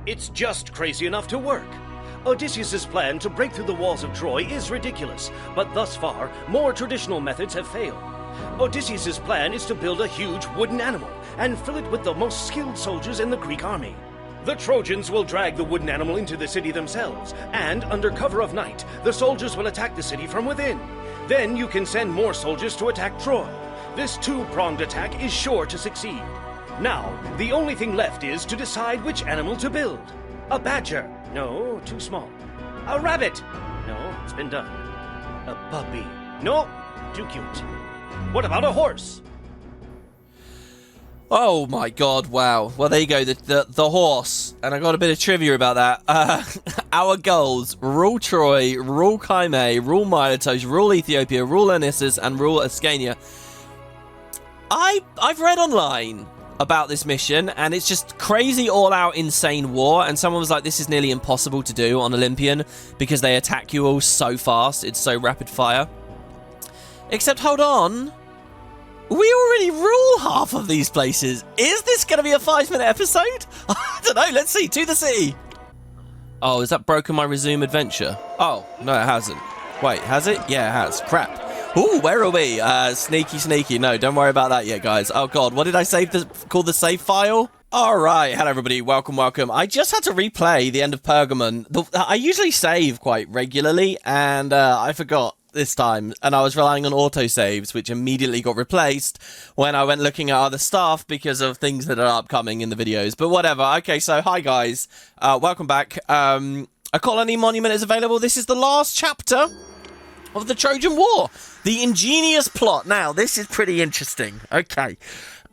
It's just crazy enough to work. Odysseus' plan to break through the walls of Troy is ridiculous, but thus far, more traditional methods have failed. Odysseus' plan is to build a huge wooden animal and fill it with the most skilled soldiers in the Greek army. The Trojans will drag the wooden animal into the city themselves, and under cover of night, the soldiers will attack the city from within. Then you can send more soldiers to attack Troy. This two-pronged attack is sure to succeed. Now, the only thing left is to decide which animal to build. A badger. No, too small. A rabbit. No, it's been done. A puppy. No, too cute. What about a horse? Oh my god, wow. Well, there you go, the horse. And I got a bit of trivia about that. Our goals: rule Troy, rule Kyme, rule Miletos, rule Ethiopia, rule Anisus, and rule Ascania. I've read online about this mission, and it's just crazy, all-out, insane war, and someone was like, this is nearly impossible to do on Olympian, because they attack you all so fast, it's so rapid fire. Except, hold on, we already rule half of these places. Is this going to be a 5-minute episode? I don't know, let's see, to the city. Oh, has that broken my resume adventure? Oh, no it hasn't. Wait, has it? Yeah, it has. Crap. Ooh, where are we? Sneaky. No, don't worry about that yet, guys. Oh, God. What did I call the save file? All right. Hello, everybody. Welcome. I just had to replay the end of Pergamon. I usually save quite regularly, and I forgot this time. And I was relying on autosaves, which immediately got replaced when I went looking at other stuff because of things that are upcoming in the videos. But whatever. Okay, so hi, guys. Welcome back. A colony monument is available. This is the last chapter of the Trojan War. The Ingenious plot. Now, this is pretty interesting. Okay.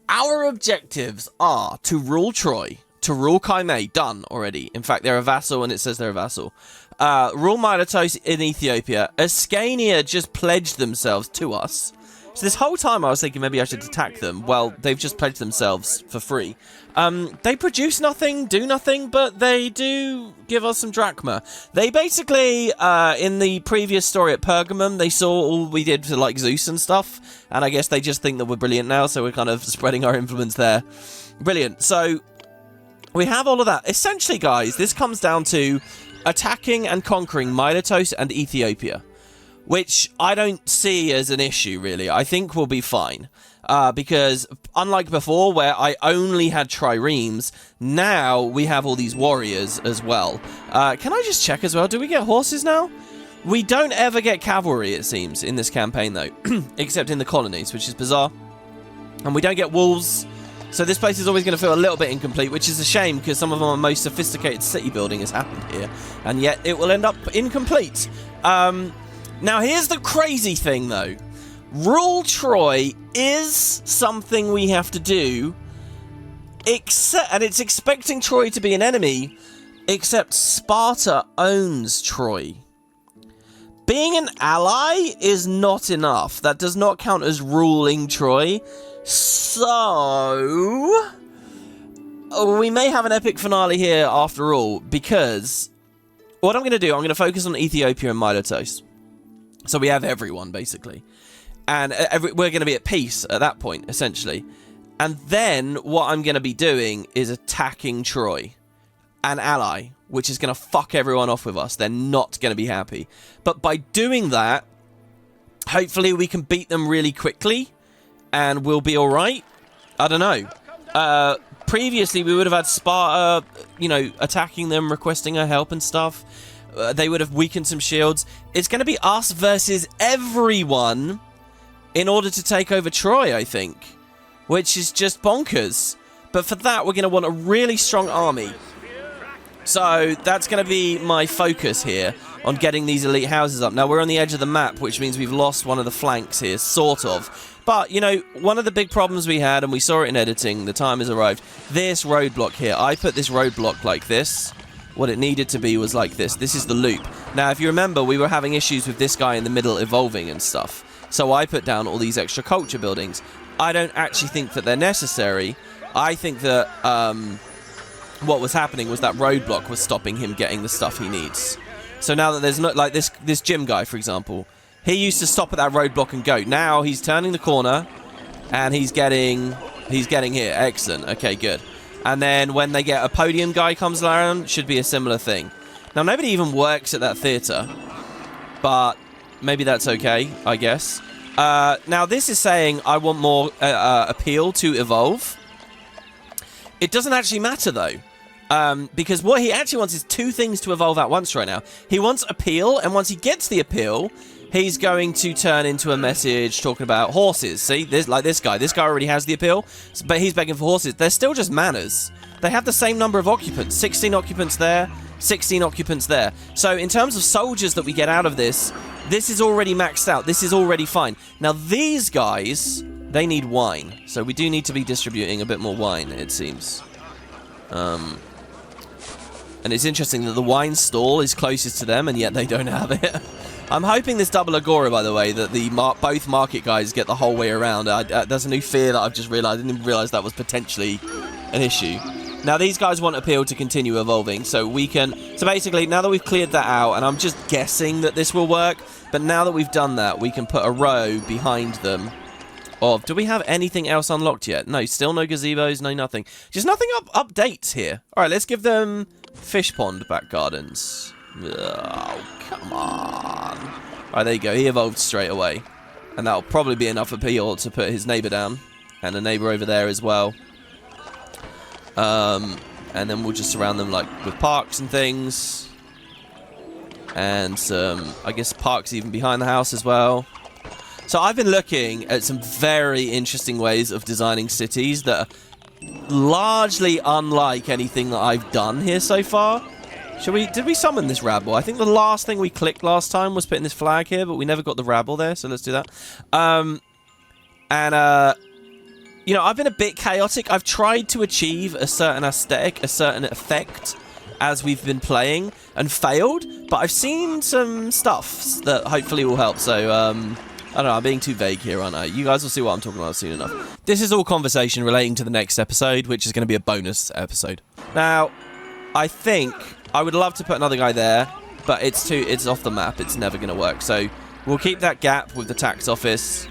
Our objectives are to rule Troy, to rule Kyme. Done already. In fact, they're a vassal, and it says they're a vassal. Rule Miletos in Ethiopia. Ascania just pledged themselves to us. So this whole time I was thinking maybe I should attack them. Well, they've just pledged themselves for free. They produce nothing, do nothing, but they do give us some drachma. They basically, in the previous story at Pergamum, they saw all we did to, like, Zeus and stuff, and I guess they just think that we're brilliant now, so we're kind of spreading our influence there. Brilliant. So, we have all of that. Essentially, guys, this comes down to attacking and conquering Miletos and Ethiopia, which I don't see as an issue, really. I think we'll be fine. Because unlike before, where I only had triremes, now we have all these warriors as well. Can I just check as well? Do we get horses now? We don't ever get cavalry, it seems, in this campaign, though. Except in the colonies, which is bizarre. And we don't get wolves. So this place is always going to feel a little bit incomplete, which is a shame, because some of our most sophisticated city building has happened here. And yet it will end up incomplete. Now, here's the crazy thing, though. Rule Troy is something we have to do, and it's expecting Troy to be an enemy, except Sparta owns Troy. Being an ally is not enough. That does not count as ruling Troy. So, we may have an epic finale here after all, because what I'm going to do, I'm going to focus on Ethiopia and Miletos. So we have everyone, basically. And we're going to be at peace at that point, essentially. And then what I'm going to be doing is attacking Troy, an ally, which is going to fuck everyone off with us. They're not going to be happy. But by doing that, hopefully we can beat them really quickly, and we'll be all right. I don't know. Previously, we would have had Sparta, attacking them, requesting our help and stuff. They would have weakened some shields. It's going to be us versus everyone in order to take over Troy, I think. Which is just bonkers. But for that, we're going to want a really strong army. So that's going to be my focus here on getting these elite houses up. Now, we're on the edge of the map, which means we've lost one of the flanks here, sort of. But, one of the big problems we had, and we saw it in editing, the time has arrived, this roadblock here. I put this roadblock like this. What it needed to be was like this. This is the loop. Now, if you remember, we were having issues with this guy in the middle evolving and stuff. So I put down all these extra culture buildings. I don't actually think that they're necessary. I think that what was happening was that roadblock was stopping him getting the stuff he needs. So now that there's not, like this gym guy, for example, he used to stop at that roadblock and go. Now he's turning the corner, and he's getting here. Excellent. Okay, good. And then when they get a podium guy comes around, should be a similar thing. Now, nobody even works at that theatre, but maybe that's okay, I guess. Now, this is saying I want more appeal to evolve. It doesn't actually matter, though, because what he actually wants is 2 things to evolve at once right now. He wants appeal, and once he gets the appeal, he's going to turn into a message talking about horses. See, this guy. This guy already has the appeal, but he's begging for horses. They're still just manners. They have the same number of occupants. 16 occupants there, 16 occupants there. So in terms of soldiers that we get out of this, this is already maxed out. This is already fine. Now, these guys, they need wine. So we do need to be distributing a bit more wine, it seems. And it's interesting that the wine stall is closest to them, and yet they don't have it. I'm hoping this double agora, by the way, that the both market guys get the whole way around. There's a new fear that I've just realised. I didn't even realise that was potentially an issue. Now, these guys want appeal to continue evolving, so we can... So basically, now that we've cleared that out, and I'm just guessing that this will work, but now that we've done that, we can put a row behind them of... Do we have anything else unlocked yet? No, still no gazebos, no nothing. Just nothing updates here. All right, let's give them fish pond back gardens. Oh, come on. All right, there you go. He evolved straight away. And that'll probably be enough appeal to put his neighbour down. And a neighbour over there as well. And then we'll just surround them like with parks and things. And some, I guess, parks even behind the house as well. So I've been looking at some very interesting ways of designing cities that are largely unlike anything that I've done here so far. Did we summon this rabble? I think the last thing we clicked last time was putting this flag here, but we never got the rabble there, so let's do that. You know, I've been a bit chaotic. I've tried to achieve a certain aesthetic, a certain effect as we've been playing, and failed, but I've seen some stuff that hopefully will help, so, I don't know, I'm being too vague here, aren't I? You guys will see what I'm talking about soon enough. This is all conversation relating to the next episode, which is going to be a bonus episode. Now, I think I would love to put another guy there, but it's off the map. It's never going to work. So we'll keep that gap with the tax office.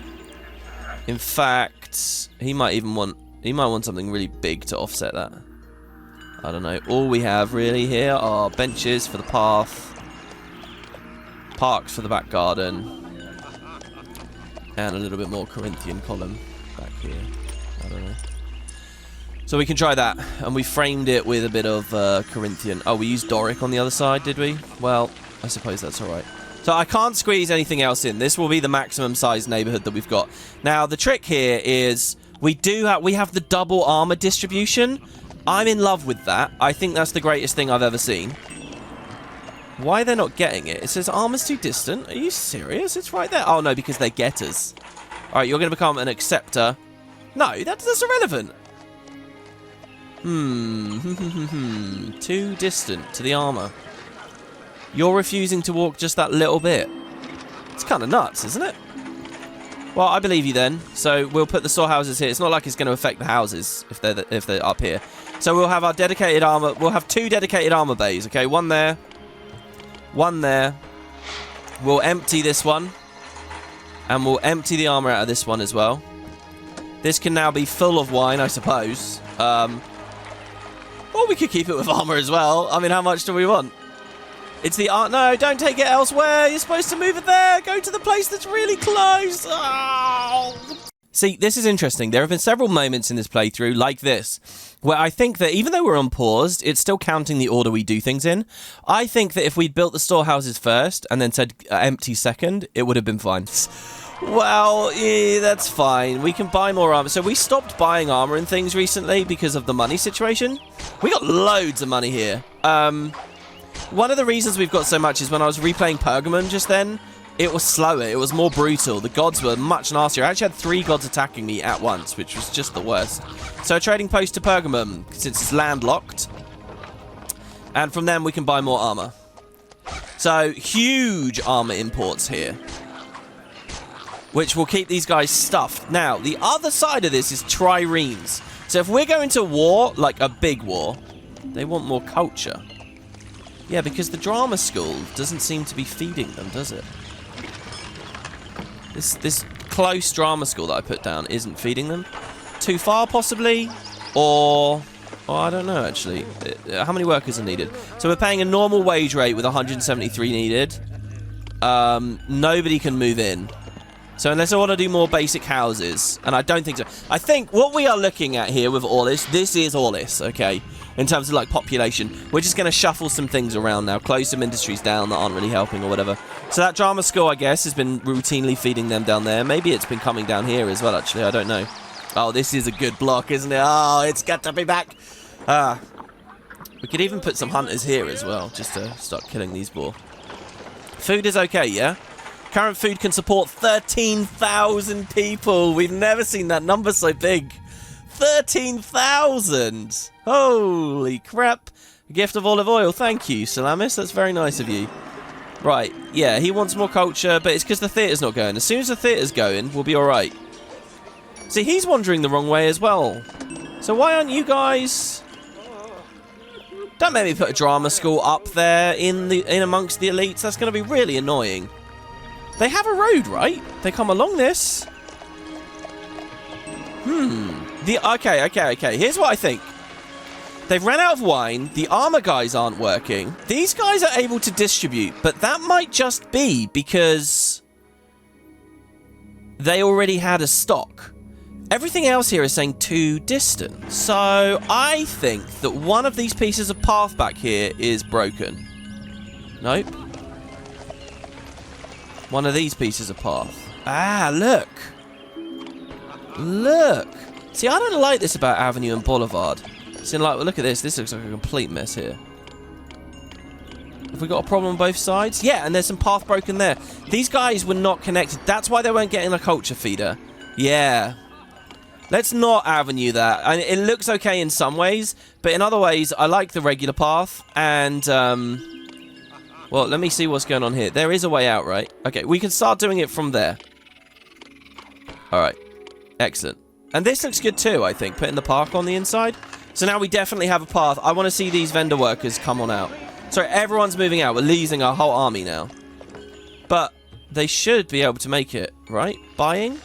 In fact, he might want something really big to offset that. I don't know. All we have really here are benches for the path, parks for the back garden, and a little bit more Corinthian column back here. I don't know. So we can try that. And we framed it with a bit of Corinthian. Oh, we used Doric on the other side, did we? Well, I suppose that's alright. So I can't squeeze anything else in. This will be the maximum size neighborhood that we've got. Now, the trick here is we have the double armor distribution. I'm in love with that. I think that's the greatest thing I've ever seen. Why they're not getting it? It says armor's too distant. Are you serious? It's right there. Oh, no, because they're getters. All right, you're going to become an acceptor. No, that's irrelevant. Too distant to the armor. You're refusing to walk just that little bit. It's kind of nuts, isn't it? Well, I believe you then. So we'll put the storehouses here. It's not like it's going to affect the houses if they're up here. So we'll have our dedicated armor. We'll have 2 dedicated armor bays. Okay, one there. One there. We'll empty this one. And we'll empty the armor out of this one as well. This can now be full of wine, I suppose. Or we could keep it with armor as well. I mean, how much do we want? It's the art. No, don't take it elsewhere. You're supposed to move it there. Go to the place that's really close. Oh. See, this is interesting. There have been several moments in this playthrough like this, where I think that even though we're unpaused, it's still counting the order we do things in. I think that if we'd built the storehouses first and then said empty second, it would have been fine. Well, yeah, that's fine. We can buy more armor. So we stopped buying armor and things recently because of the money situation. We got loads of money here. One of the reasons we've got so much is when I was replaying Pergamon just then, it was slower, it was more brutal. The gods were much nastier. I actually had 3 gods attacking me at once, which was just the worst. So a trading post to Pergamon, since it's landlocked. And from them we can buy more armor. So huge armor imports here, which will keep these guys stuffed. Now, the other side of this is triremes. So if we're going to war, like a big war, they want more culture. Yeah, because the drama school doesn't seem to be feeding them, does it? This close drama school that I put down isn't feeding them. Too far, possibly? Or Oh, I don't know, actually. How many workers are needed? So we're paying a normal wage rate with 173 needed. Nobody can move in. So unless I want to do more basic houses, and I don't think so. I think what we are looking at here with all this is all this, okay? In terms of, like, population. We're just going to shuffle some things around now. Close some industries down that aren't really helping or whatever. So that drama school, I guess, has been routinely feeding them down there. Maybe it's been coming down here as well, actually. I don't know. Oh, this is a good block, isn't it? Oh, it's got to be back. We could even put some hunters here as well, just to start killing these boar. Food is okay, yeah? Current food can support 13,000 people. We've never seen that number so big. 13,000! Holy crap. A gift of olive oil. Thank you, Salamis. That's very nice of you. Right, yeah, he wants more culture, but it's because the theatre's not going. As soon as the theatre's going, we'll be alright. See, he's wandering the wrong way as well. So why aren't you guys... Don't make me put a drama school up there in amongst the elites. That's going to be really annoying. They have a road, right? They come along this. Okay. Here's what I think. They've ran out of wine. The armor guys aren't working. These guys are able to distribute, but that might just be because they already had a stock. Everything else here is saying too distant. So I think that one of these pieces of path back here is broken. Nope. One of these pieces of path. Ah, look. Look. See, I don't like this about Avenue and Boulevard. See, like, look at this. This looks like a complete mess here. Have we got a problem on both sides? Yeah, and there's some path broken there. These guys were not connected. That's why they weren't getting a culture feeder. Yeah. Let's not Avenue that. And it looks okay in some ways, but in other ways, I like the regular path. And, well, let me see what's going on here. There is a way out, right? Okay, we can start doing it from there. All right. Excellent. And this looks good too, I think, putting the park on the inside. So now we definitely have a path. I want to see these vendor workers come on out. Sorry, everyone's moving out. We're losing our whole army now. But they should be able to make it, right? Buying?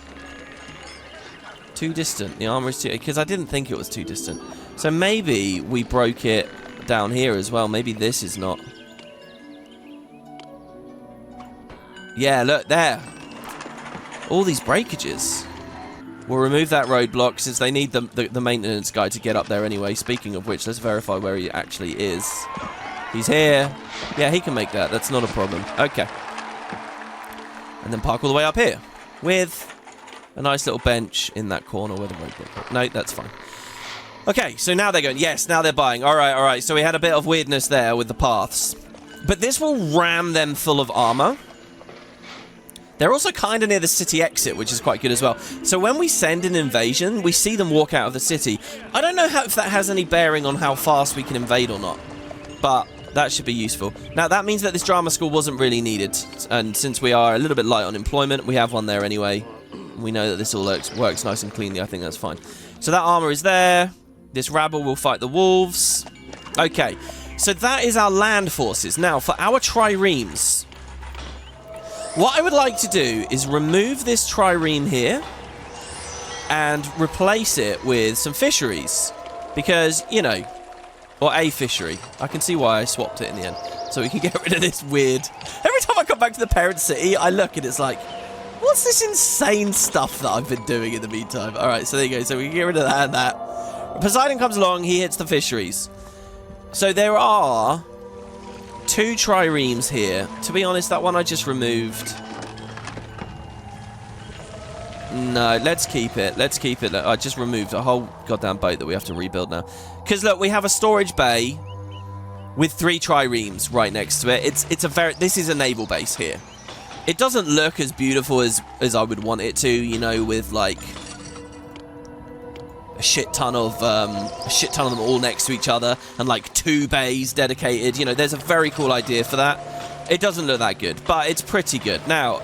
Too distant. The armor is too... Because I didn't think it was too distant. So maybe we broke it down here as well. Maybe this is not... Yeah, look, there. All these breakages. We'll remove that roadblock since they need the maintenance guy to get up there anyway. Speaking of which, let's verify where he actually is. He's here. Yeah, he can make that. That's not a problem. Okay. And then park all the way up here with a nice little bench in that corner where the roadblock is. No, that's fine. Okay, so now they're going. Yes, now they're buying. All right. So we had a bit of weirdness there with the paths. But this will ram them full of armor. They're also kind of near the city exit, which is quite good as well. So when we send an invasion, we see them walk out of the city. I don't know if that has any bearing on how fast we can invade or not, but that should be useful. Now, that means that this drama school wasn't really needed, and since we are a little bit light on employment, we have one there anyway. We know that this all works nice and cleanly. I think that's fine. So that armor is there. This rabble will fight the wolves. Okay, so that is our land forces. Now, for our triremes... What I would like to do is remove this trireme here and replace it with some fisheries. Because, you know, or a fishery. I can see why I swapped it in the end. So we can get rid of this weird... Every time I come back to the parent city, I look and it's like, what's this insane stuff that I've been doing in the meantime? All right, so there you go. So we can get rid of that and that. Poseidon comes along, he hits the fisheries. So there are... 2 triremes here. To be honest, that one I just removed. No, let's keep it. Let's keep it. I just removed a whole goddamn boat that we have to rebuild now. Because look, we have a storage bay with 3 triremes right next to it. This is a naval base here. It doesn't look as beautiful as I would want it to, you know, with like a shit ton of them all next to each other and like 2 bays dedicated. You know, there's a very cool idea for that. It doesn't look that good, but it's pretty good. Now,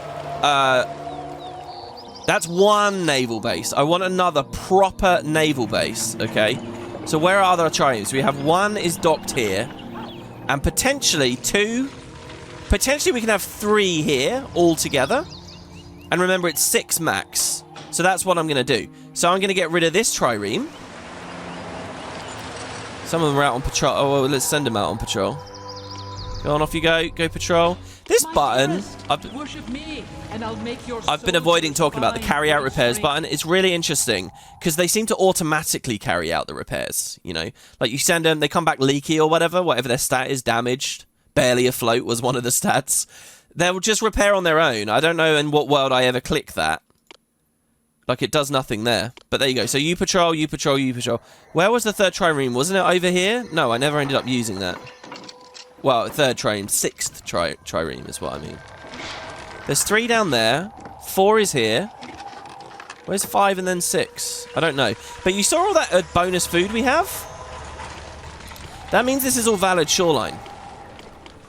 that's one naval base. I want another proper naval base, okay? So where are our triremes? We have 1 is docked here and potentially 2. Potentially we can have 3 here all together. And remember, it's 6 max. So that's what I'm going to do. So I'm going to get rid of this trireme. Some of them are out on patrol. Oh, well, let's send them out on patrol. Go on, off you go. Go patrol. This button, I've been avoiding talking about the carry out repairs button. It's really interesting because they seem to automatically carry out the repairs, you know? Like you send them, they come back leaky or whatever their stat is, damaged, barely afloat was one of the stats. They'll just repair on their own. I don't know in what world I ever click that. Like it does nothing there. But there you go. So you patrol, you patrol, you patrol. Where was the third trireme? Wasn't it over here? No, I never ended up using that. Well, third trireme, sixth trireme is what I mean. There's 3 down there. 4 is here. Where's 5 and then 6? I don't know. But you saw all that bonus food we have? That means this is all valid shoreline.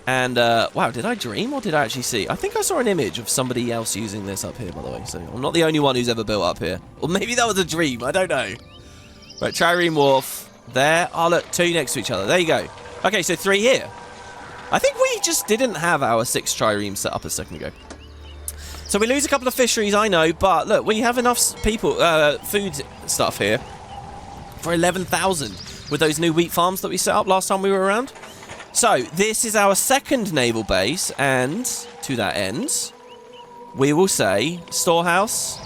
And, wow, did I dream or did I actually see? I think I saw an image of somebody else using this up here, by the way. So I'm not the only one who's ever built up here. Or maybe that was a dream. I don't know. Right, trireme wharf. There. Oh, look, 2 next to each other. There you go. Okay, so 3 here. I think we just didn't have our 6 triremes set up a second ago. So we lose a couple of fisheries, I know, but look, we have enough people, food stuff here for 11,000 with those new wheat farms that we set up last time we were around. So this is our second naval base, and to that end, we will say storehouse,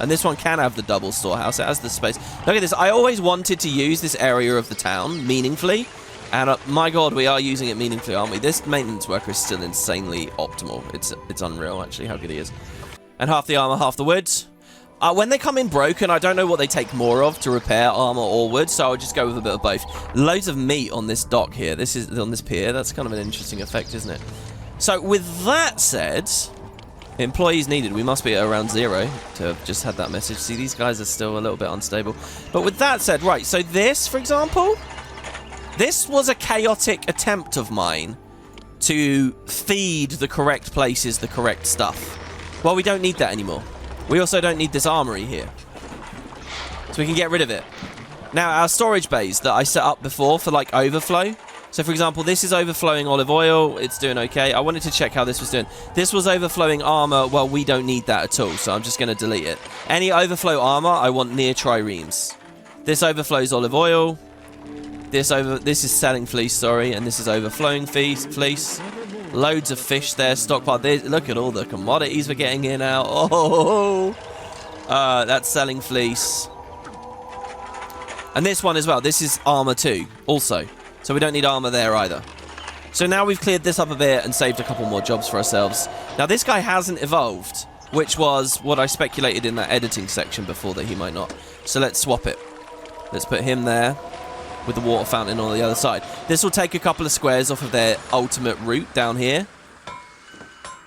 and this one can have the double storehouse. It has the space. Look at this. I always wanted to use this area of the town meaningfully. And my god, we are using it meaningfully, aren't we? This maintenance worker is still insanely optimal. It's unreal, actually, how good he is. And half the armor, half the wood. When they come in broken, I don't know what they take more of to repair, armor or wood, so I'll just go with a bit of both. Loads of meat on this dock here. This is on this pier. That's kind of an interesting effect, isn't it? So with that said, employees needed. We must be at around 0 to have just had that message. See, these guys are still a little bit unstable. But with that said, right, so this, for example... This was a chaotic attempt of mine to feed the correct places the correct stuff. Well, we don't need that anymore. We also don't need this armory here. So we can get rid of it. Now, our storage bays that I set up before for, like, overflow. So, for example, this is overflowing olive oil. It's doing okay. I wanted to check how this was doing. This was overflowing armor. Well, we don't need that at all, so I'm just going to delete it. Any overflow armor, I want near triremes. This overflows olive oil. This is selling fleece, sorry, and this is overflowing fleece. Loads of fish there, stockpile. Look at all the commodities we're getting in now. Oh, that's selling fleece. And this one as well. This is armor too, also. So we don't need armor there either. So now we've cleared this up a bit and saved a couple more jobs for ourselves. Now this guy hasn't evolved, which was what I speculated in that editing section before that he might not. So let's swap it. Let's put him there. With the water fountain on the other side. This will take a couple of squares off of their ultimate route down here.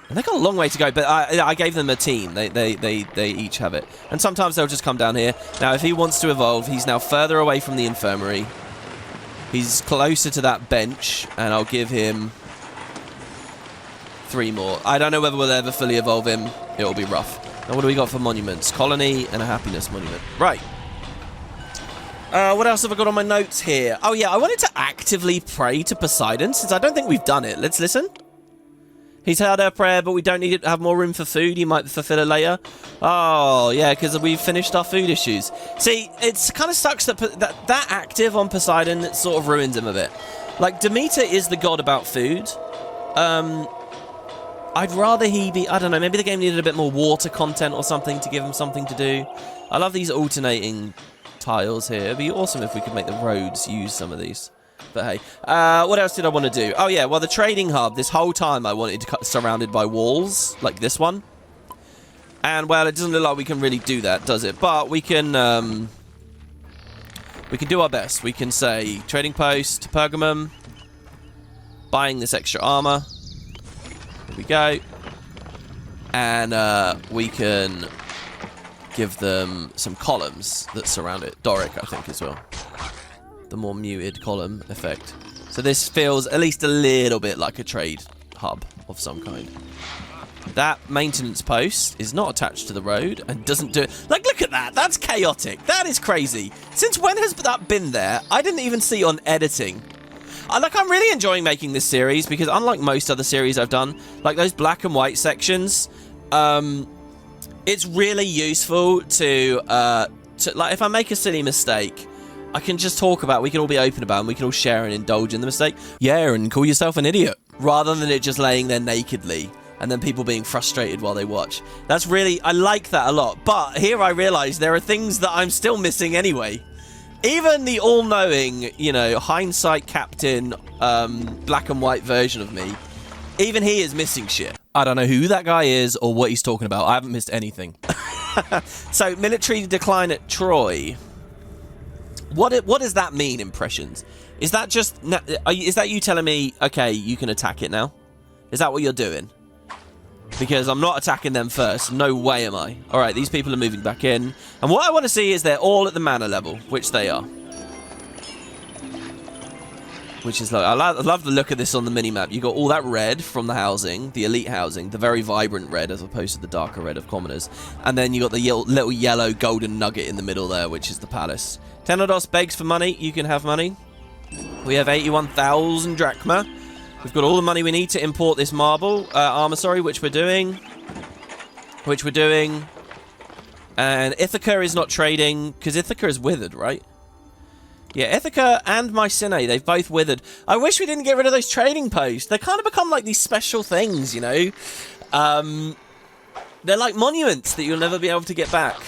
And they've got a long way to go, but I gave them a team. They each have it. And sometimes they'll just come down here. Now, if he wants to evolve, he's now further away from the infirmary. He's closer to that bench, and I'll give him 3 more. I don't know whether we'll ever fully evolve him. It'll be rough. Now, what do we got for monuments? Colony and a happiness monument. Right. What else have I got on my notes here? Oh, yeah, I wanted to actively pray to Poseidon, since I don't think we've done it. Let's listen. He's heard our prayer, but we don't need to have more room for food. He might fulfill it later. Oh, yeah, because we've finished our food issues. See, it's kind of sucks that active on Poseidon sort of ruins him a bit. Like, Demeter is the god about food. I'd rather he be... I don't know, maybe the game needed a bit more water content or something to give him something to do. I love these alternating... tiles here. It'd be awesome if we could make the roads use some of these. But hey, what else did I want to do? Oh yeah, well the trading hub, this whole time I wanted to cut surrounded by walls, like this one. And well, it doesn't look like we can really do that, does it? But we can do our best. We can say, trading post, Pergamum, buying this extra armor. Here we go. And we can... give them some columns that surround it. Doric, I think, as well. The more muted column effect. So this feels at least a little bit like a trade hub of some kind. That maintenance post is not attached to the road and doesn't do it. Like, look at that. That's chaotic. That is crazy. Since when has that been there? I didn't even see on editing. Like, I'm really enjoying making this series because unlike most other series I've done, like those black and white sections, it's really useful to like, if I make a silly mistake, I can just talk about, we can all be open about, and we can all share and indulge in the mistake. Yeah, and call yourself an idiot. Rather than it just laying there nakedly, and then people being frustrated while they watch. That's really, I like that a lot. But here I realise there are things that I'm still missing anyway. Even the all-knowing, you know, hindsight captain, black and white version of me, even he is missing shit. I don't know who that guy is or what he's talking about. I haven't missed anything. So, military decline at Troy. What does that mean, impressions? Is that just... Is that you telling me, okay, you can attack it now? Is that what you're doing? Because I'm not attacking them first. No way am I. Alright, these people are moving back in. And what I want to see is they're all at the manor level, which they are. Which is like... I love the look of this on the minimap. You got all that red from the housing, the elite housing, the very vibrant red as opposed to the darker red of commoners. And then you got the little yellow golden nugget in the middle there, which is the palace. Tenodos begs for money. You can have money. We have 81,000 drachma. We've got all the money we need to import this armor, sorry, which we're doing. And Ithaca is not trading, because Ithaca is withered, right? Yeah, Ithaca and Mycenae, they've both withered. I wish we didn't get rid of those trading posts. They kind of become like these special things, you know? They're like monuments that you'll never be able to get back.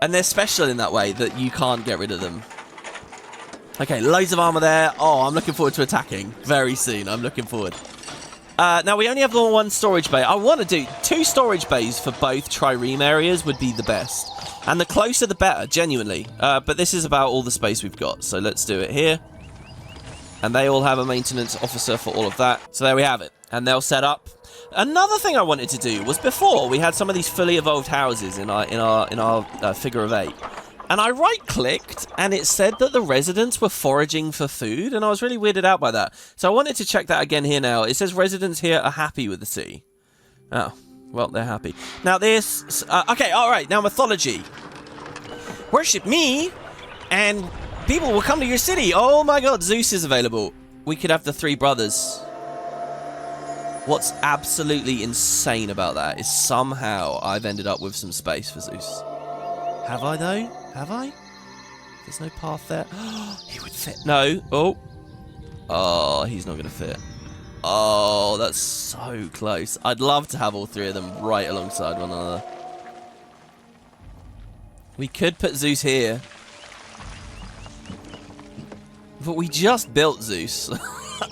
And they're special in that way that you can't get rid of them. Okay, loads of armor there. Oh, I'm looking forward to attacking very soon. I'm looking forward. Now, we only have the one storage bay. I want to do 2 storage bays for both trireme areas would be the best. And the closer, the better, genuinely. But this is about all the space we've got. So let's do it here. And they all have a maintenance officer for all of that. So there we have it. And they'll set up. Another thing I wanted to do was before we had some of these fully evolved houses in our figure of 8. And I right-clicked, and it said that the residents were foraging for food, and I was really weirded out by that. So I wanted to check that again here now. It says residents here are happy with the city. Oh, well, they're happy. Now this... okay, alright, now mythology. Worship me, and people will come to your city. Oh my god, Zeus is available. We could have the 3 brothers. What's absolutely insane about that is somehow I've ended up with some space for Zeus. Have I, though? Have I? There's no path there. He would fit. No. Oh. Oh, he's not going to fit. Oh, that's so close. I'd love to have all 3 of them right alongside one another. We could put Zeus here. But we just built Zeus.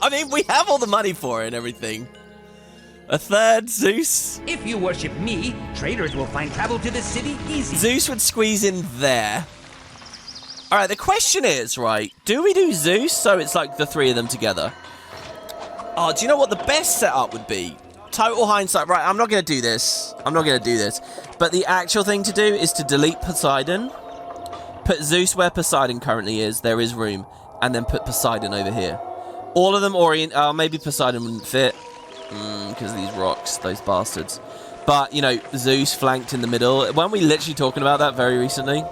I mean, we have all the money for it and everything. A 3rd Zeus. If you worship me, traders will find travel to the city easy. Zeus would squeeze in there. Alright, the question is, right, do we do Zeus so it's like the 3 of them together? Oh, do you know what the best setup would be? Total hindsight. Right, I'm not going to do this. But the actual thing to do is to delete Poseidon. Put Zeus where Poseidon currently is. There is room. And then put Poseidon over here. All of them orient... maybe Poseidon wouldn't fit. Because of these rocks, those bastards. But, you know, Zeus flanked in the middle. Weren't we literally talking about that very recently?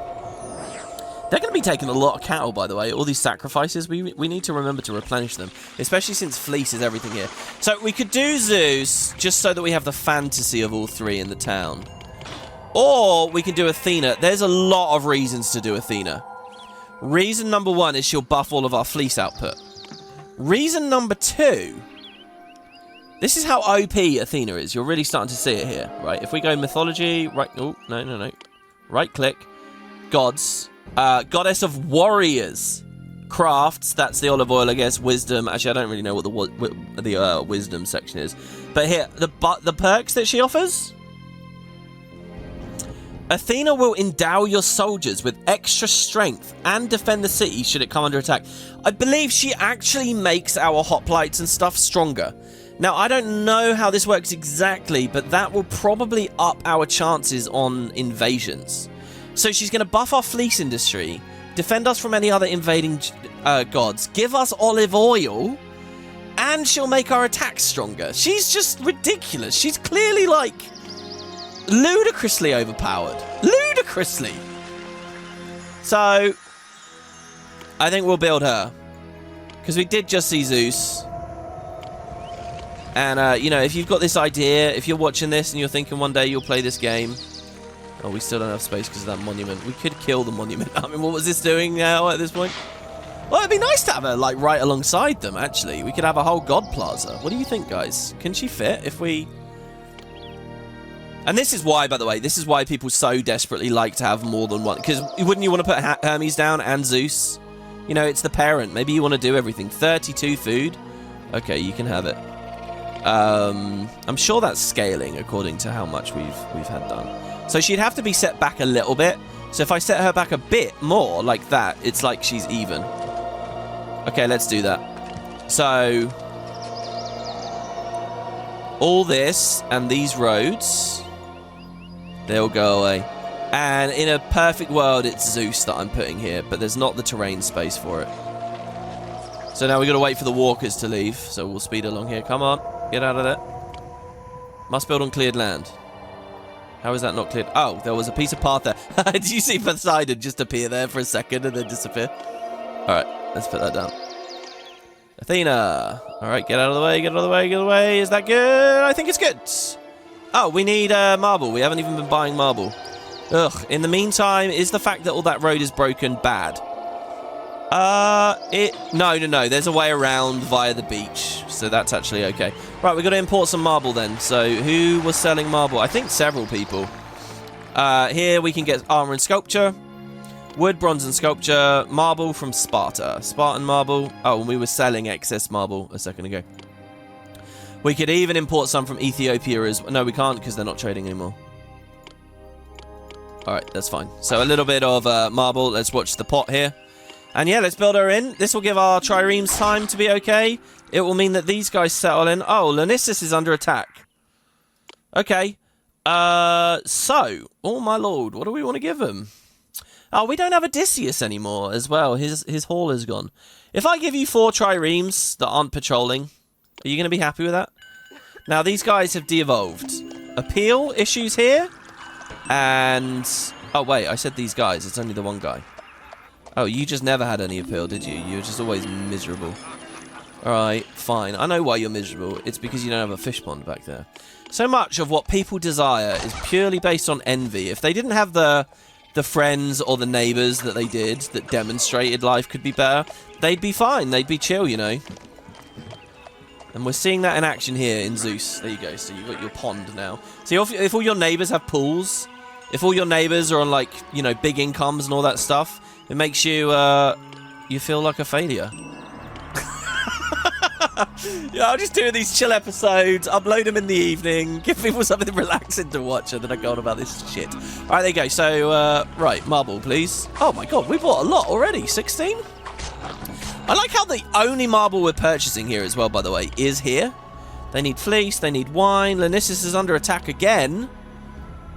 They're going to be taking a lot of cattle, by the way. All these sacrifices, we need to remember to replenish them. Especially since fleece is everything here. So we could do Zeus, just so that we have the fantasy of all 3 in the town. Or we can do Athena. There's a lot of reasons to do Athena. Reason number 1 is she'll buff all of our fleece output. Reason number 2... This is how OP Athena is. You're really starting to see it here, right? If we go mythology, right... Oh, no. Right-click. Gods. Goddess of warriors. Crafts. That's the olive oil, I guess. Wisdom. Actually, I don't really know what the wisdom section is. But here, the perks that she offers... Athena will endow your soldiers with extra strength and defend the city should it come under attack. I believe she actually makes our hoplites and stuff stronger. Now, I don't know how this works exactly, but that will probably up our chances on invasions. So she's going to buff our fleece industry, defend us from any other invading gods, give us olive oil, and she'll make our attacks stronger. She's just ridiculous. She's clearly, like, ludicrously overpowered. Ludicrously. So, I think we'll build her. Because we did just see Zeus. And, you know, if you've got this idea, if you're watching this and you're thinking one day you'll play this game, Oh, we still don't have space because of that monument. We could kill the monument. I mean, what was this doing now at this point? Well, it'd be nice to have her, like, right alongside them, actually. We could have a whole god plaza. What do you think, guys? Can she fit if we... And this is why, by the way, this is why people so desperately like to have more than one. Because wouldn't you want to put Hermes down and Zeus? You know, it's the parent. Maybe you want to do everything. 32 food. Okay, you can have it. I'm sure that's scaling according to how much we've had done. So she'd have to be set back a little bit. So if I set her back a bit more like that, it's like she's even. Okay, let's do that. So all this and these roads, they'll go away. And in a perfect world, it's Zeus that I'm putting here, but there's not the terrain space for it. So now we've got to wait for the walkers to leave. So we'll speed along here. Come on, get out of there. Must build on cleared land. How is that not cleared? Oh, there was a piece of path there. Did you see Poseidon just appear there for a second and then disappear? All right, let's put that down. Athena. All right, get out of the way, get out of the way, get out of the way. Is that good? I think it's good. Oh, we need marble. We haven't even been buying marble. Ugh. In the meantime, is the fact that all that road is broken bad? No. There's a way around via the beach, so that's actually okay. Right, we've got to import some marble then. So who was selling marble? I think several people. Here we can get armor and sculpture, wood, bronze and sculpture, marble from Sparta. Spartan marble. Oh, and we were selling excess marble a second ago. We could even import some from Ethiopia as well. No, we can't because they're not trading anymore. Alright, that's fine. So a little bit of marble. Let's watch the pot here. And yeah, let's build her in. This will give our triremes time to be okay. It will mean that these guys settle in. Oh, Lenissus is under attack. Okay. So, oh my lord, what do we want to give him? Oh, we don't have Odysseus anymore as well. His haul is gone. If I give you 4 triremes that aren't patrolling, are you going to be happy with that? Now, these guys have de-evolved. Appeal issues here. And... oh, wait, I said these guys. It's only the one guy. Oh, you just never had any appeal, did you? You were just always miserable. Alright, fine. I know why you're miserable. It's because you don't have a fish pond back there. So much of what people desire is purely based on envy. If they didn't have the friends or the neighbours that they did that demonstrated life could be better, they'd be fine. They'd be chill, you know. And we're seeing that in action here in Zeus. There you go. So you've got your pond now. See, if all your neighbours have pools, if all your neighbours are on, like, you know, big incomes and all that stuff, it makes you, you feel like a failure. Yeah, I'll just do these chill episodes, upload them in the evening, give people something relaxing to watch, and then I go on about this shit. Alright, there you go. So, right, marble, please. Oh my god, we bought a lot already. 16? I like how the only marble we're purchasing here as well, by the way, is here. They need fleece, they need wine. Lenissus is under attack again.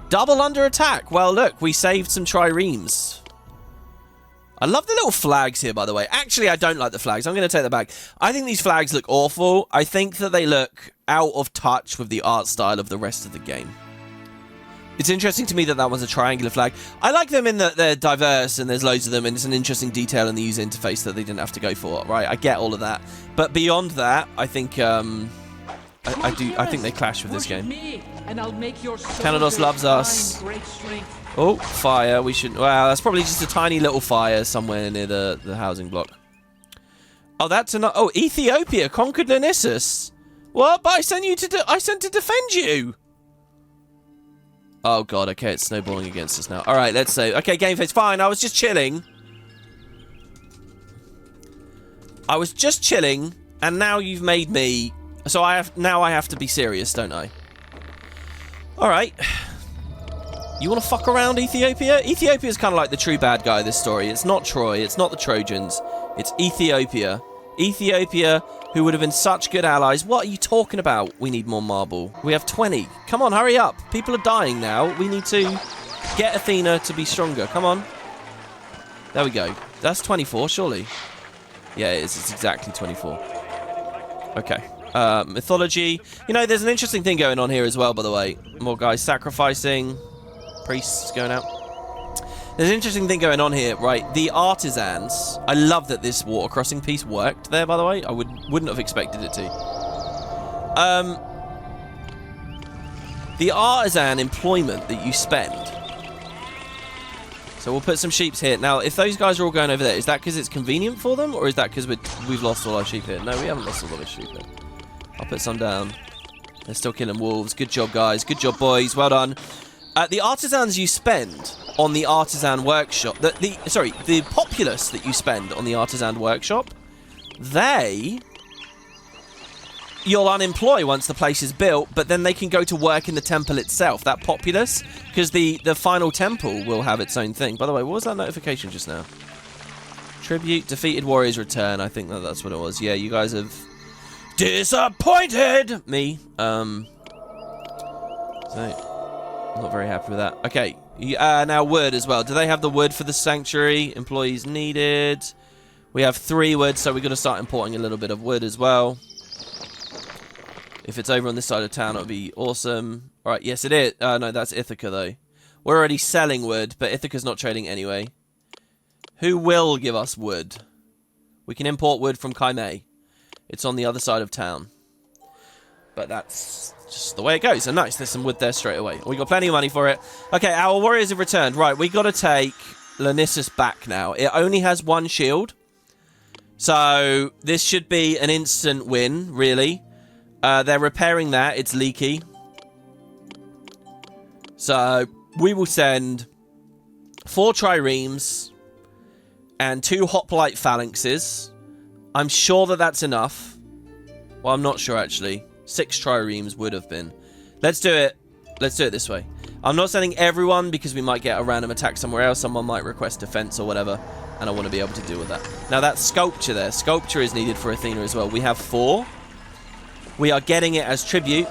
Double under attack. Well, look, we saved some triremes. I love the little flags here, by the way. Actually, I don't like the flags. I'm going to take that back. I think these flags look awful. I think that they look out of touch with the art style of the rest of the game. It's interesting to me that that was a triangular flag. I like them in that they're diverse and there's loads of them and it's an interesting detail in the user interface that they didn't have to go for, right? I get all of that. But beyond that, I think I think they clash with this game. Canados loves us. Oh, fire. We should... well, that's probably just a tiny little fire somewhere near the housing block. Oh, that's enough. Oh, Ethiopia conquered Lenissus. What? But I sent you to... I sent to defend you. Oh, God. Okay, it's snowballing against us now. All right, let's say... okay, game face. Fine. I was just chilling. I was just chilling, and now you've made me... so now I have to be serious, don't I? All right. You want to fuck around, Ethiopia? Ethiopia is kind of like the true bad guy of this story. It's not Troy. It's not the Trojans. It's Ethiopia. Ethiopia, who would have been such good allies. What are you talking about? We need more marble. We have 20. Come on, hurry up. People are dying now. We need to get Athena to be stronger. Come on. There we go. That's 24, surely. Yeah, it is. It's exactly 24. Okay. Mythology. You know, there's an interesting thing going on here as well, by the way. More guys sacrificing. Priests going out. There's an interesting thing going on here, right? The artisans. I love that this water crossing piece worked there, by the way. I wouldn't have expected it to. The artisan employment that you spend So we'll put some sheep here. Now, if those guys are all going over there, is that because it's convenient for them? Or is that because we've lost all our sheep here? No, we haven't lost all our sheep here. I'll put some down. They're still killing wolves. Good job, guys. Good job, boys. Well done. The artisans you spend on the artisan workshop... the populace that you spend on the artisan workshop, you'll unemploy once the place is built, but then they can go to work in the temple itself, that populace, because the final temple will have its own thing. By the way, what was that notification just now? Tribute, defeated warriors return. I think that's what it was. Yeah, you guys have disappointed me. So, I'm not very happy with that. Okay, now wood as well. Do they have the wood for the sanctuary? Employees needed. We have 3 wood, so we're going to start importing a little bit of wood as well. If it's over on this side of town, it'll be awesome. Alright, yes it is. No, that's Ithaca, though. We're already selling wood, but Ithaca's not trading anyway. Who will give us wood? We can import wood from Kaimei. It's on the other side of town. But that's just the way it goes. And nice, there's some wood there straight away. We got plenty of money for it. Okay, our warriors have returned. Right, we got to take Lanisus back now. It only has 1 shield. So, this should be an instant win, really. They're repairing that. It's leaky. So, we will send 4 triremes and 2 hoplite phalanxes. I'm sure that that's enough. Well, I'm not sure, actually. 6 triremes would have been. Let's do it. Let's do it this way. I'm not sending everyone because we might get a random attack somewhere else. Someone might request defense or whatever. And I want to be able to deal with that. Now, that sculpture there. Sculpture is needed for Athena as well. We have 4. We are getting it as tribute,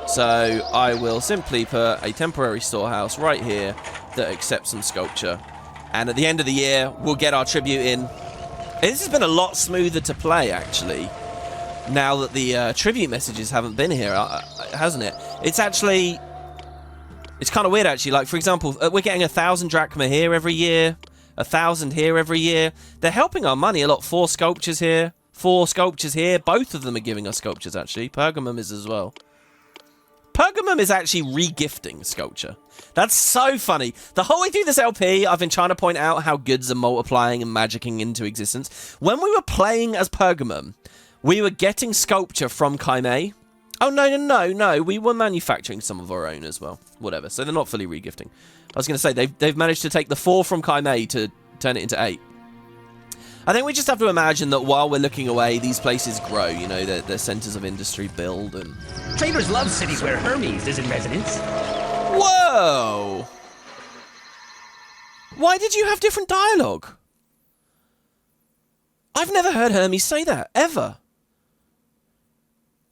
so I will simply put a temporary storehouse right here that accepts some sculpture. And at the end of the year, we'll get our tribute in. This has been a lot smoother to play, actually, now that the tribute messages haven't been here, hasn't it? It's actually... It's kind of weird, actually. Like, for example, we're getting 1,000 drachma here every year, 1,000 here every year. They're helping our money a lot. 4 sculptures here. 4 sculptures here. Both of them are giving us sculptures, actually. Pergamum is as well. Pergamum is actually re-gifting sculpture. That's so funny. The whole way through this LP, I've been trying to point out how goods are multiplying and magicking into existence. When we were playing as Pergamum, we were getting sculpture from Kaimei. Oh, no. We were manufacturing some of our own as well. Whatever. So they're not fully re-gifting. I was going to say, they've managed to take the 4 from Kaimei to turn it into 8. I think we just have to imagine that while we're looking away, these places grow, you know, their centers of industry build and... Traders love cities where Hermes is in residence. Whoa! Why did you have different dialogue? I've never heard Hermes say that, ever.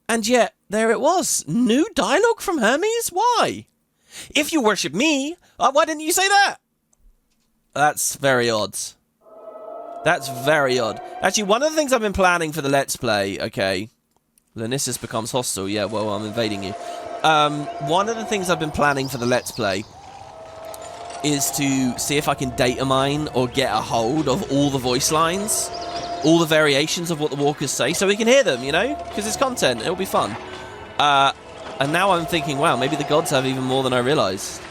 And yet, there it was. New dialogue from Hermes? Why? If you worship me, why didn't you say that? That's very odd. That's very odd. Actually, one of the things I've been planning for the Let's Play, okay, Lanisus becomes hostile. Yeah, well, I'm invading you. One of the things I've been planning for the Let's Play is to see if I can data mine or get a hold of all the voice lines, all the variations of what the walkers say, so we can hear them, you know, because it's content. It'll be fun. And now I'm thinking, wow, maybe the gods have even more than I realized.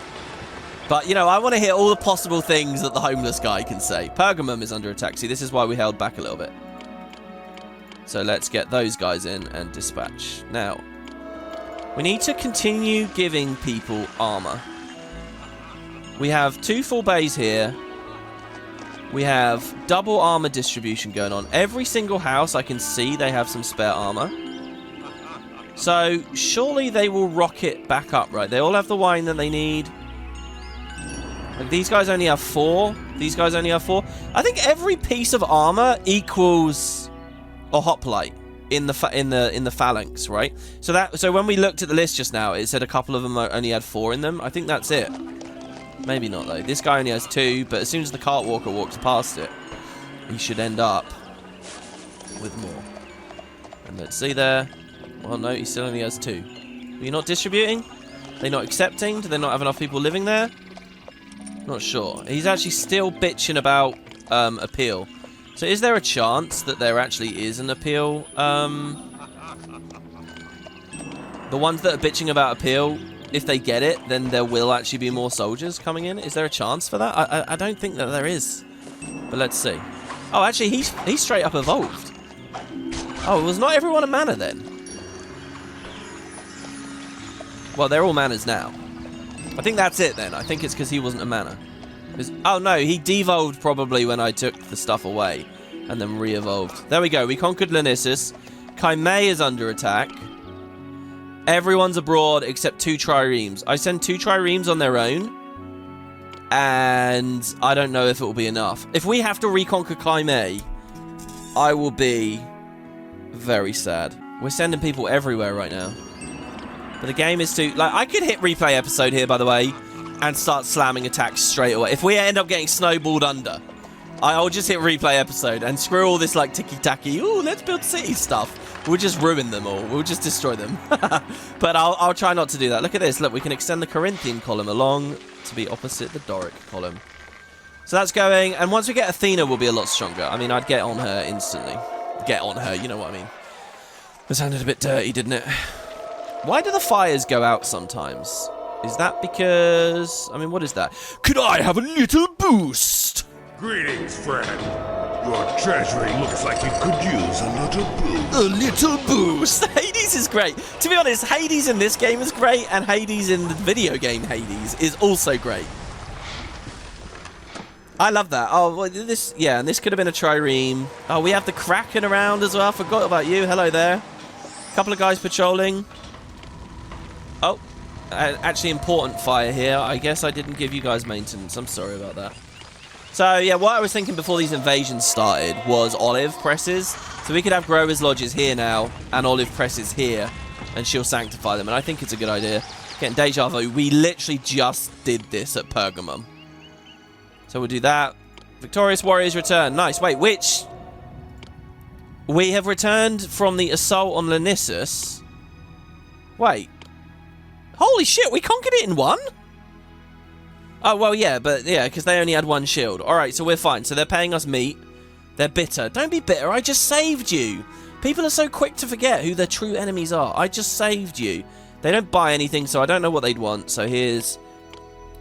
But, you know, I want to hear all the possible things that the homeless guy can say. Pergamum is under attack. See, this is why we held back a little bit. So let's get those guys in and dispatch. Now, we need to continue giving people armor. We have 2 full bays here. We have double armor distribution going on. Every single house I can see they have some spare armor. So, surely they will rocket back up, right? They all have the wine that they need. Like, these guys only have 4. These guys only have 4. I think every piece of armor equals a hoplite in the phalanx, right? So when we looked at the list just now, it said a couple of them only had 4 in them. I think that's it. Maybe not though. This guy only has 2, but as soon as the cart walker walks past it, he should end up with more. And let's see there. Well, no, he still only has 2. Are you not distributing? Are they not accepting? Do they not have enough people living there? Not sure. He's actually still bitching about appeal. So is there a chance that there actually is an appeal? The ones that are bitching about appeal, if they get it, then there will actually be more soldiers coming in. Is there a chance for that? I don't think that there is. But let's see. Oh, actually, he's straight up evolved. Oh, was not everyone a mana then? Well, they're all manas now. I think that's it then. I think it's because he wasn't a mana. Oh no, he devolved probably when I took the stuff away and then re-evolved. There we go. We conquered Lanisis. Chimay is under attack. Everyone's abroad except 2 triremes. I send 2 triremes on their own, and I don't know if it will be enough. If we have to reconquer Chimay, I will be very sad. We're sending people everywhere right now. But the game is too... Like, I could hit replay episode here, by the way, and start slamming attacks straight away. If we end up getting snowballed under, I'll just hit replay episode and screw all this, like, ticky-tacky, ooh, let's build city stuff. We'll just ruin them all. We'll just destroy them. But I'll try not to do that. Look at this. Look, we can extend the Corinthian column along to be opposite the Doric column. So that's going. And once we get Athena, we'll be a lot stronger. I mean, I'd get on her instantly. Get on her, you know what I mean. That sounded a bit dirty, didn't it? Why do the fires go out sometimes? Is that because... I mean, what is that? Could I have a little boost? Greetings, friend. Your treasury looks like it could use a little boost. A little boost. Hades is great. To be honest, Hades in this game is great, and Hades in the video game Hades is also great. I love that. Oh, well, this, yeah, and this could have been a trireme. Oh, we have the Kraken around as well. Forgot about you. Hello there. Couple of guys patrolling. Oh, actually important fire here. I guess I didn't give you guys maintenance. I'm sorry about that. So, yeah, what I was thinking before these invasions started was olive presses. So we could have growers' lodges here now and olive presses here, and she'll sanctify them. And I think it's a good idea. Getting deja vu. We literally just did this at Pergamum. So we'll do that. Victorious warriors return. Nice. Wait, which? We have returned from the assault on Lanisis. Wait. Holy shit, we conquered it in one? Oh, well, yeah, but yeah, because they only had 1 shield. All right, so we're fine. So they're paying us meat. They're bitter. Don't be bitter. I just saved you. People are so quick to forget who their true enemies are. I just saved you. They don't buy anything, so I don't know what they'd want. So here's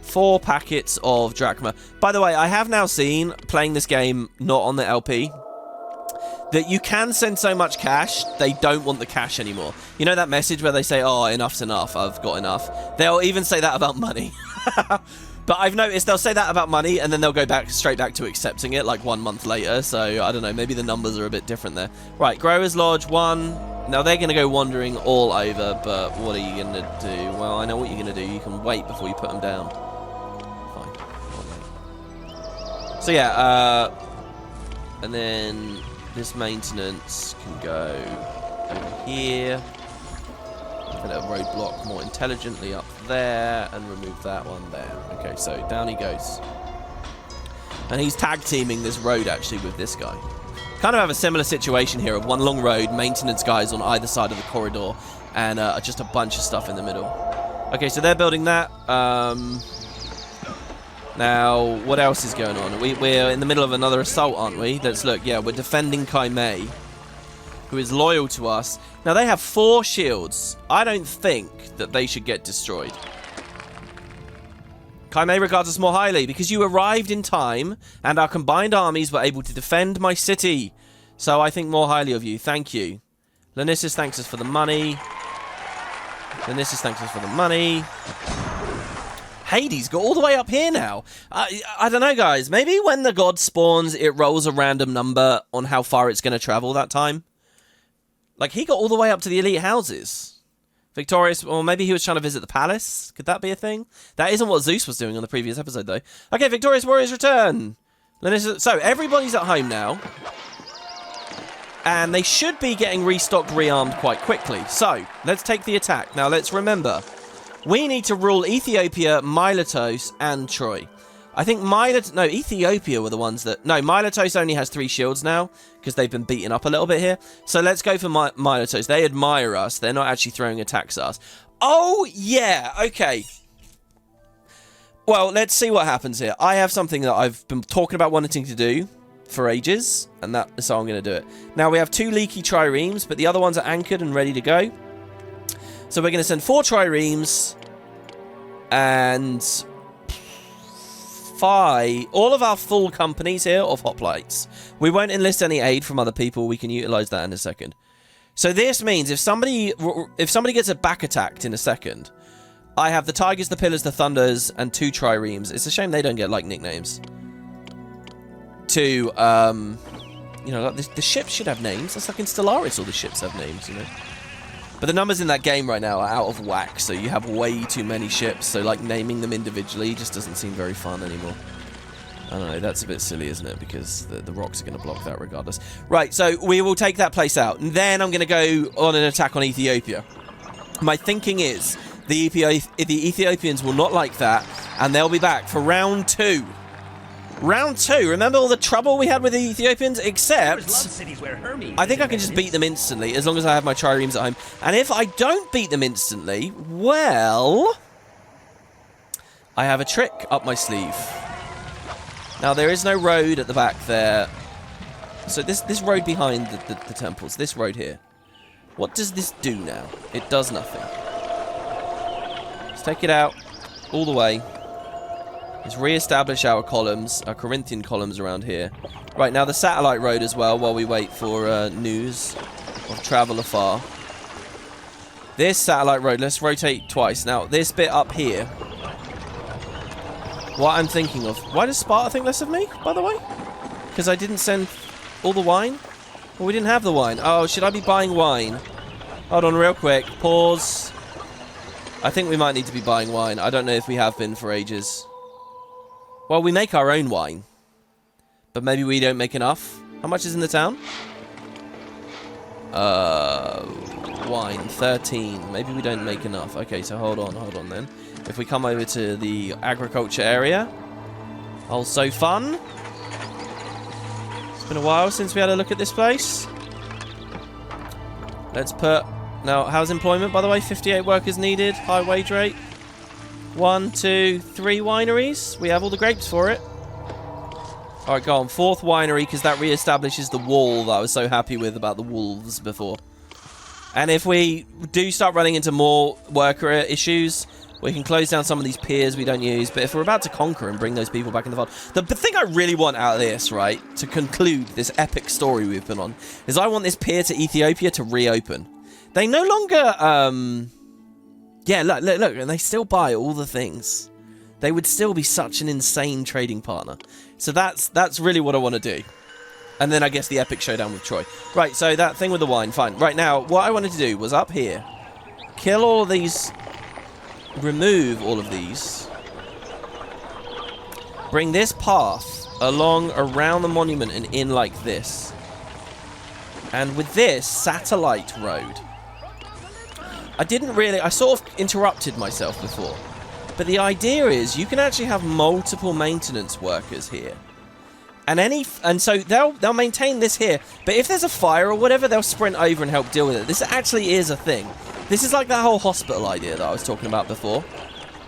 4 packets of drachma. By the way, I have now seen, playing this game not on the LP, that you can send so much cash, they don't want the cash anymore. You know that message where they say, oh, enough's enough, I've got enough? They'll even say that about money. But I've noticed they'll say that about money, and then they'll go straight back to accepting it, like 1 month later. So, I don't know, maybe the numbers are a bit different there. Right, Growers Lodge, 1. Now, they're going to go wandering all over, but what are you going to do? Well, I know what you're going to do. You can wait before you put them down. Fine. So, yeah, and then this maintenance can go over here. Put a roadblock more intelligently up there and remove that one there. Okay, so down he goes. And he's tag teaming this road actually with this guy. Kind of have a similar situation here of one long road, maintenance guys on either side of the corridor, and just a bunch of stuff in the middle. Okay, so they're building that. Now, what else is going on? We're in the middle of another assault, aren't we? Let's look. Yeah, we're defending Chimay, who is loyal to us. Now, they have 4 shields. I don't think that they should get destroyed. Chimay regards us more highly because you arrived in time and our combined armies were able to defend my city. So I think more highly of you. Thank you. Lanisis thanks us for the money. Lanisis thanks us for the money. Hades got all the way up here now. I don't know, guys. Maybe when the god spawns, it rolls a random number on how far it's going to travel that time. Like, he got all the way up to the elite houses. Victorious, or maybe he was trying to visit the palace. Could that be a thing? That isn't what Zeus was doing on the previous episode, though. Okay, Victorious Warriors return. So, everybody's at home now. And they should be getting restocked, rearmed quite quickly. So, let's take the attack. Now, let's remember, we need to rule Ethiopia, Miletos, and Troy. I think Ethiopia were the ones that... No, Miletos only has 3 shields now, because they've been beaten up a little bit here. So let's go for Miletos. They admire us. They're not actually throwing attacks at us. Oh, yeah. Okay. Well, let's see what happens here. I have something that I've been talking about wanting to do for ages, and that's how I'm going to do it. Now, we have 2 leaky triremes, but the other ones are anchored and ready to go. So we're going to send 4 triremes And 5. All of our full companies here of hoplites. We won't enlist any aid from other people. We can utilize that in a second. So this means if somebody gets a back attacked in a second, I have the Tigers, the Pillars, the Thunders, and 2 triremes. It's a shame they don't get, like, nicknames. To, you know, like, the ships should have names. That's like in Stellaris, all the ships have names, you know. But the numbers in that game right now are out of whack, so you have way too many ships, so, like, naming them individually just doesn't seem very fun anymore. I don't know, that's a bit silly, isn't it? Because the rocks are going to block that regardless. Right, so we will take that place out, and then I'm going to go on an attack on Ethiopia. My thinking is the Ethiopians will not like that, and they'll be back for round 2. Round 2. Remember all the trouble we had with the Ethiopians? Except, I think I can just beat them instantly, as long as I have my triremes at home. And if I don't beat them instantly, well, I have a trick up my sleeve. Now, there is no road at the back there. So this road behind the temples, this road here, what does this do now? It does nothing. Let's take it out all the way. Let's re-establish our columns, our Corinthian columns around here. Right, now the satellite road as well, while we wait for news of travel afar. This satellite road, let's rotate twice. Now, this bit up here, what I'm thinking of... Why does Sparta think less of me, by the way? Because I didn't send all the wine? Well, we didn't have the wine. Oh, should I be buying wine? Hold on real quick. Pause. I think we might need to be buying wine. I don't know if we have been for ages. Well, we make our own wine. But maybe we don't make enough. How much is in the town? Wine. 13. Maybe we don't make enough. Okay, so hold on then. If we come over to the agriculture area. Also fun. It's been a while since we had a look at this place. Let's put... Now, how's employment, by the way? 58 workers needed. High wage rate. 1, 2, 3 wineries. We have all the grapes for it. Alright, go on. 4th winery, because that re-establishes the wall that I was so happy with about the wolves before. And if we do start running into more worker issues, we can close down some of these piers we don't use. But if we're about to conquer and bring those people back in the fold... The thing I really want out of this, right, to conclude this epic story we've been on, is I want this pier to Ethiopia to reopen. They no longer... Yeah, look, and they still buy all the things. They would still be such an insane trading partner. So that's really what I want to do. And then I guess the epic showdown with Troy. Right, so that thing with the wine, fine. Right, now, what I wanted to do was up here, kill all of these, remove all of these, bring this path along around the monument and in like this. And with this satellite road, I sort of interrupted myself before. But the idea is you can actually have multiple maintenance workers here. And so they'll maintain this here. But if there's a fire or whatever, they'll sprint over and help deal with it. This actually is a thing. This is like that whole hospital idea that I was talking about before.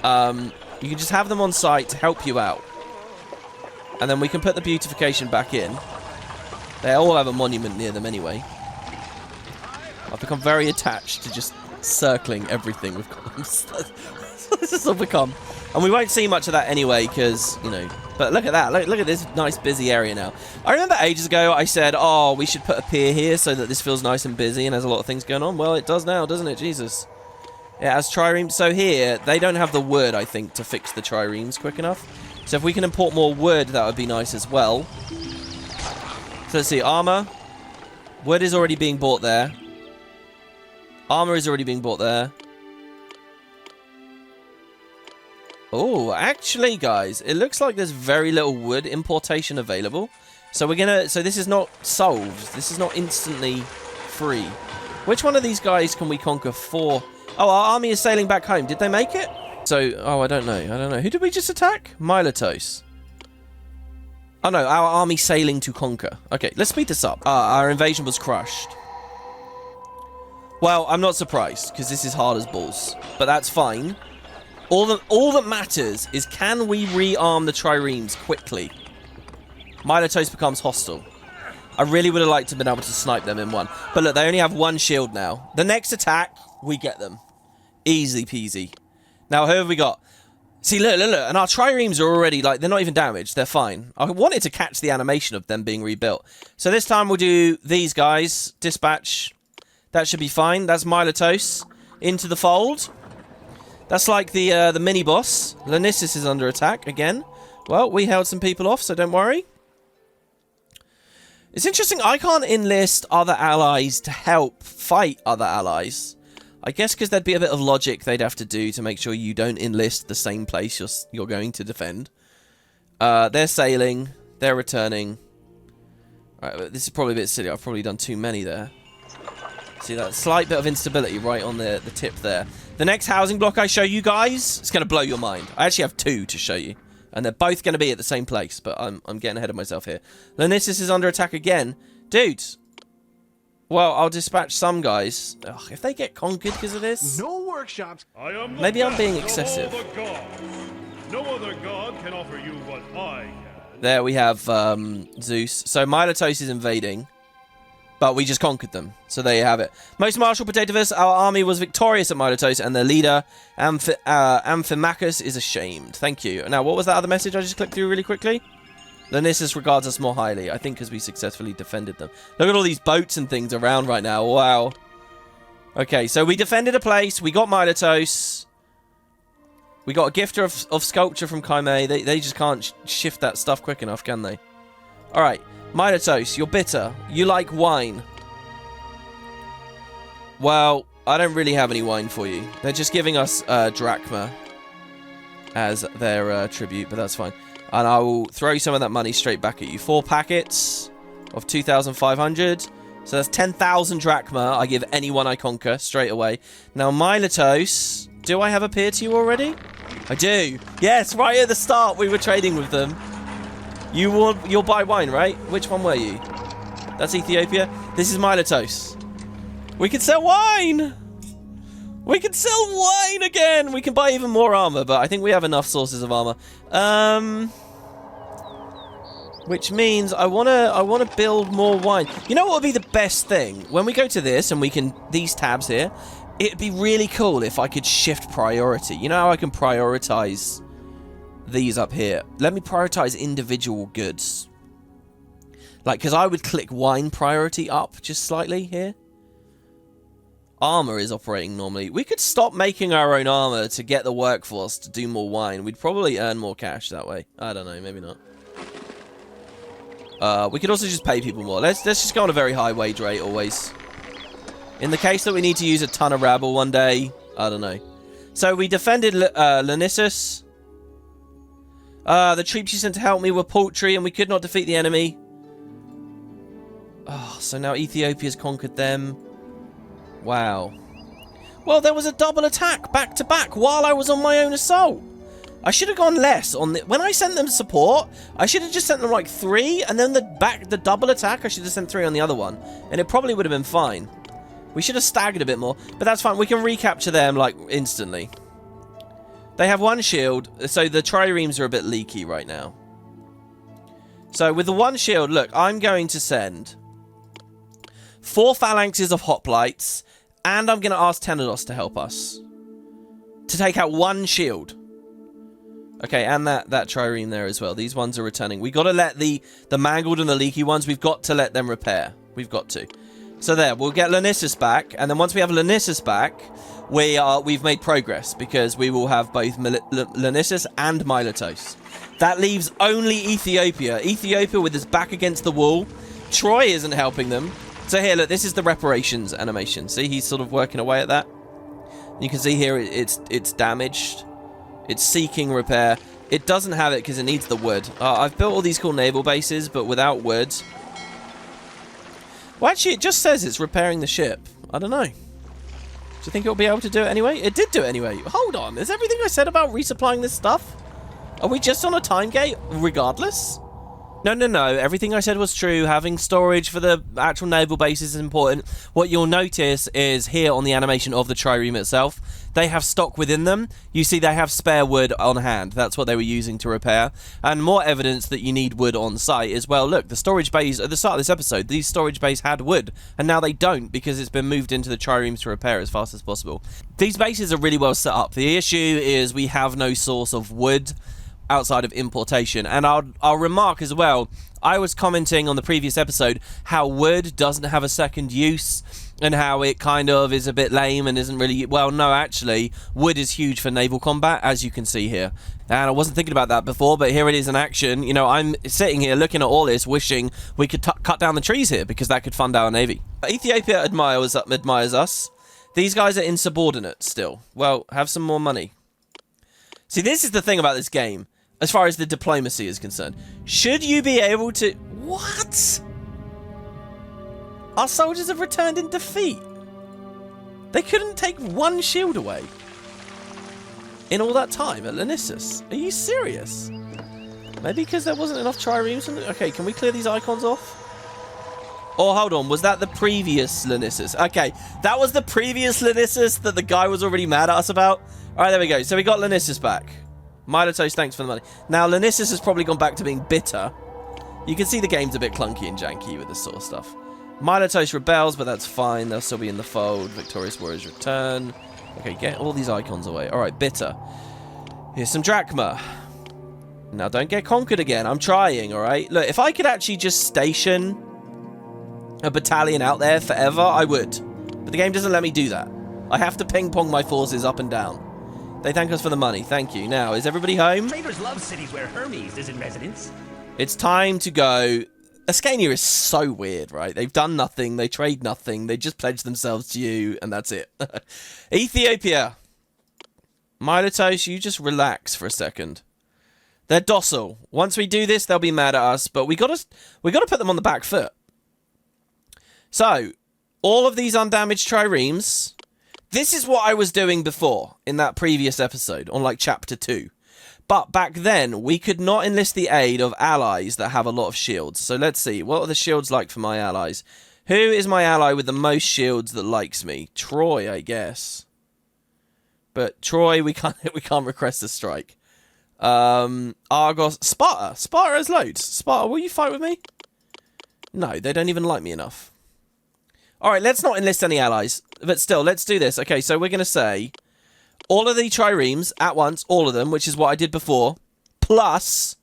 You can just have them on site to help you out. And then we can put the beautification back in. They all have a monument near them anyway. I've become very attached to just circling everything with columns. This has all become. And we won't see much of that anyway, because, you know... But look at that. Look at this nice, busy area now. I remember ages ago I said, oh, we should put a pier here so that this feels nice and busy and has a lot of things going on. Well, it does now, doesn't it? Jesus. It has triremes. So here, they don't have the wood, I think, to fix the triremes quick enough. So if we can import more wood, that would be nice as well. So let's see. Armor. Wood is already being bought there. Armor is already being bought there. Oh, actually, guys, it looks like there's very little wood importation available. So we're gonna... So this is not solved. This is not instantly free. Which one of these guys can we conquer for? Oh, our army is sailing back home. Did they make it? So, oh, I don't know. Who did we just attack? Miletos. Oh, no, our army sailing to conquer. Okay, let's speed this up. Our invasion was crushed. Well, I'm not surprised, because this is hard as balls. But that's fine. All that matters is, can we rearm the triremes quickly? Miletos becomes hostile. I really would have liked to have been able to snipe them in one. But look, they only have one shield now. The next attack, we get them. Easy peasy. Now, who have we got? See, look, and our triremes are already, like, they're not even damaged. They're fine. I wanted to catch the animation of them being rebuilt. So this time we'll do these guys. Dispatch. That should be fine. That's Miletos into the fold. That's like the mini-boss. Lanisis is under attack again. Well, we held some people off, so don't worry. It's interesting, I can't enlist other allies to help fight other allies. I guess because there'd be a bit of logic they'd have to do to make sure you don't enlist the same place you're going to defend. They're sailing. They're returning. Alright, this is probably a bit silly. I've probably done too many there. See that slight bit of instability right on the tip there. The next housing block I show you guys, it's going to blow your mind. I actually have 2 to show you. And they're both going to be at the same place, but I'm getting ahead of myself here. Lanisis is under attack again. Dude. Well, I'll dispatch some guys. Ugh, if they get conquered because of this... No workshops. Maybe I'm being excessive. No other god can offer you what I can. There we have Zeus. So Miletos is invading. But we just conquered them. So there you have it. Most martial Potatoes, our army was victorious at Miletos, and their leader, Amphimachus, is ashamed. Thank you. Now, what was that other message I just clicked through really quickly? Lanisis regards us more highly. I think because we successfully defended them. Look at all these boats and things around right now. Wow. Okay, so we defended a place. We got Miletos. We got a gifter of sculpture from Kaime. They just can't shift that stuff quick enough, can they? Alright. Miletos, you're bitter. You like wine. Well, I don't really have any wine for you. They're just giving us drachma as their tribute, but that's fine. And I will throw some of that money straight back at you. 4 packets of 2,500. So that's 10,000 drachma I give anyone I conquer straight away. Now, Miletos, do I have a peer to you already? I do. Yes, right at the start we were trading with them. You'll buy wine, right? Which one were you? That's Ethiopia. This is Miletos. We can sell wine! We can sell wine again! We can buy even more armor, but I think we have enough sources of armor. Which means I wanna build more wine. You know what would be the best thing? When we go to this and we can these tabs here, it'd be really cool if I could shift priority. You know how I can prioritize these up here. Let me prioritize individual goods. Like, because I would click wine priority up just slightly here. Armor is operating normally. We could stop making our own armor to get the workforce to do more wine. We'd probably earn more cash that way. I don't know, maybe not. We could also just pay people more. Let's just go on a very high wage rate always. In the case that we need to use a ton of rabble one day, I don't know. So we defended Lanisis. The troops you sent to help me were paltry and we could not defeat the enemy. Oh, so now Ethiopia's conquered them. Wow. Well, there was a double attack back to back while I was on my own assault. I should have gone less on the... When I sent them support, I should have just sent them like 3, and then the double attack, I should have sent 3 on the other one. And it probably would have been fine. We should have staggered a bit more, but that's fine. We can recapture them like instantly. They have 1 shield, so the triremes are a bit leaky right now. So with the 1 shield, look, I'm going to send 4 phalanxes of hoplites, and I'm going to ask Tenedos to help us. To take out 1 shield. Okay, and that trireme there as well. These ones are returning. We've got to let the mangled and the leaky ones, we've got to let them repair. We've got to. So there, we'll get Lanisis back, and then once we have Lanisis back, we've made progress, because we will have both Lanisis and Miletos. That leaves only Ethiopia. Ethiopia with his back against the wall. Troy isn't helping them. So here, look, this is the reparations animation. See, he's sort of working away at that. You can see here it's damaged. It's seeking repair. It doesn't have it because it needs the wood. I've built all these cool naval bases, but without wood. Well, actually, it just says it's repairing the ship. I don't know. Do you think it'll be able to do it anyway? It did do it anyway. Hold on. Is everything I said about resupplying this stuff? Are we just on a time gate regardless? No. Everything I said was true. Having storage for the actual naval base is important. What you'll notice is here on the animation of the trireme itself, they have stock within them. You see they have spare wood on hand. That's what they were using to repair. And more evidence that you need wood on site is, well, look, the storage bays at the start of this episode, these storage bays had wood. And now they don't because it's been moved into the triremes to repair as fast as possible. These bases are really well set up. The issue is we have no source of wood outside of importation. And I'll remark as well, I was commenting on the previous episode how wood doesn't have a second use and how it kind of is a bit lame and isn't really... Well, no, actually, wood is huge for naval combat, as you can see here. And I wasn't thinking about that before, but here it is in action. You know, I'm sitting here looking at all this, wishing we could cut down the trees here, because that could fund our navy. Ethiopia admires us. These guys are insubordinate still. Well, have some more money. See, this is the thing about this game, as far as the diplomacy is concerned. Should you be able to... What? Our soldiers have returned in defeat. They couldn't take one shield away in all that time at Lanisis. Are you serious? Maybe because there wasn't enough triremes. Okay, can we clear these icons off? Oh, hold on. Was that the previous Lanisis? Okay, that was the previous Lanisis that the guy was already mad at us about. All right, there we go. So we got Lanisis back. Milotos, thanks for the money. Now, Lanisis has probably gone back to being bitter. You can see the game's a bit clunky and janky with this sort of stuff. Milotos rebels, but that's fine. They'll still be in the fold. Victorious warriors return. Okay, get all these icons away. All right, bitter. Here's some drachma. Now, don't get conquered again. I'm trying, all right? Look, if I could actually just station a battalion out there forever, I would. But the game doesn't let me do that. I have to ping-pong my forces up and down. They thank us for the money. Thank you. Now, is everybody home? Traders love cities where Hermes is in residence. It's time to go. Escania is so weird, right? They've done nothing. They trade nothing. They just pledge themselves to you, and that's it. Ethiopia. Milotos, you just relax for a second. They're docile. Once we do this, they'll be mad at us, but we gotta put them on the back foot. So, all of these undamaged triremes. This is what I was doing before in that previous episode on like chapter 2. But back then, we could not enlist the aid of allies that have a lot of shields. So let's see. What are the shields like for my allies? Who is my ally with the most shields that likes me? Troy, I guess. But Troy, we can't request a strike. Argos. Sparta. Sparta has loads. Sparta, will you fight with me? No, they don't even like me enough. Alright, let's not enlist any allies. But still, let's do this. Okay, so we're going to say... all of the triremes at once, all of them, which is what I did before, plus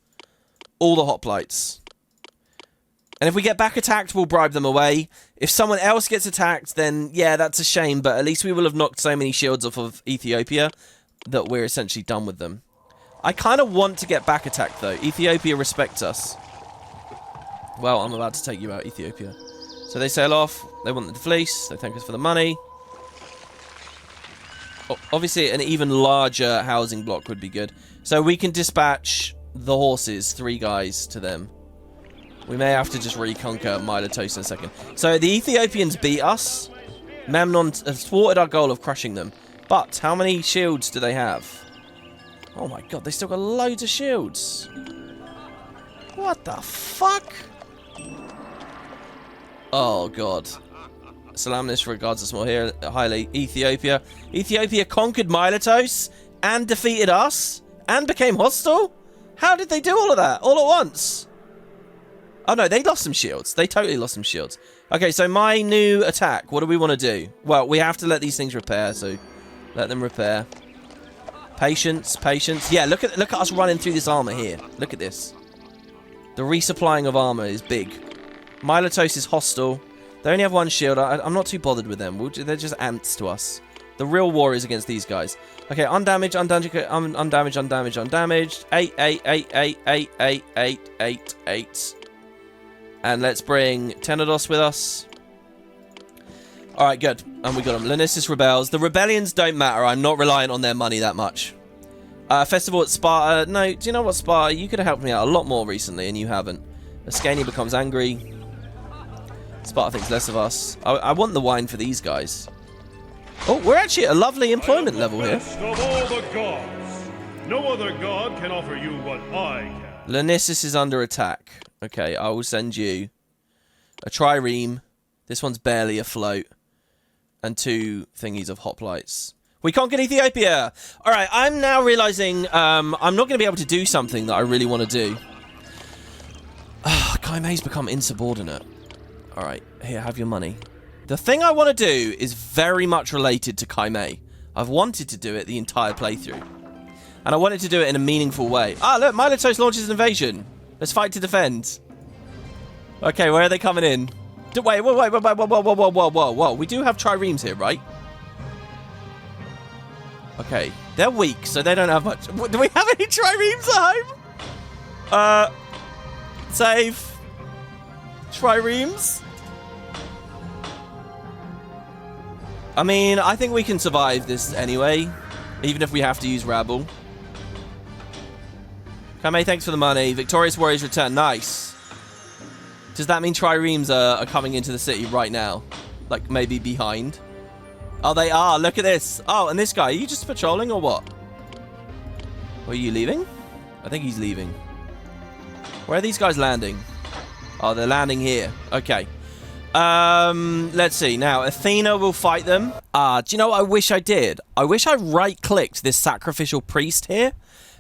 all the hoplites. And if we get back attacked, we'll bribe them away. If someone else gets attacked, then yeah, that's a shame, but at least we will have knocked so many shields off of Ethiopia that we're essentially done with them. I kind of want to get back attacked, though. Ethiopia respects us. Well, I'm about to take you out, Ethiopia. So they sail off. They want the fleece. They thank us for the money. Obviously, an even larger housing block would be good. So we can dispatch the horses, 3 guys, to them. We may have to just reconquer Milotos in a second. So the Ethiopians beat us. Memnon has thwarted our goal of crushing them. But how many shields do they have? Oh my god, they still got loads of shields. What the fuck? Oh god. Salamis regards us more here highly. Ethiopia. Ethiopia conquered Milotos and defeated us and became hostile? How did they do all of that all at once? Oh no, they lost some shields. They totally lost some shields. Okay, so my new attack, what do we want to do? Well, we have to let these things repair, so let them repair. Patience, patience. Yeah, look at us running through this armor here. Look at this. The resupplying of armor is big. Milotos is hostile. They only have 1 shield. I'm not too bothered with them. They're just ants to us. The real war is against these guys. Okay, undamaged, undamaged, undamaged, undamaged, undamaged. 8, 8, 8, 8, 8, 8, 8, 8, 8. And let's bring Tenedos with us. Alright, good. And we got them. Lanisis rebels. The rebellions don't matter. I'm not reliant on their money that much. Festival at Sparta. No, do you know what, Sparta? You could have helped me out a lot more recently, and you haven't. Ascania becomes angry. Sparta thinks less of us. I want the wine for these guys. Oh, we're actually at a lovely employment level here. Best of all the gods. No other god can offer you what I can. Lenissus is under attack. Okay, I will send you a trireme. This one's barely afloat. And 2 thingies of hoplites. We conquered Ethiopia! Alright, I'm now realizing I'm not going to be able to do something that I really want to do. Kaime's become insubordinate. Alright, here, have your money. The thing I want to do is very much related to Kaime. I've wanted to do it the entire playthrough. And I wanted to do it in a meaningful way. Ah, look, Miletos launches an invasion. Let's fight to defend. Okay, where are they coming in? Wait, whoa. We do have triremes here, right? Okay, they're weak, so they don't have much. Do we have any triremes at home? Save. Triremes? I mean, I think we can survive this anyway, even if we have to use rabble. Kame, thanks for the money. Victorious warriors return. Nice. Does that mean triremes are coming into the city right now? Like, maybe behind? Oh, they are. Look at this. Oh, and this guy. Are you just patrolling or what? Are you leaving? I think he's leaving. Where are these guys landing? Oh, they're landing here. Okay. Let's see. Now, Athena will fight them. Do you know what I wish I did? I wish I right-clicked this sacrificial priest here.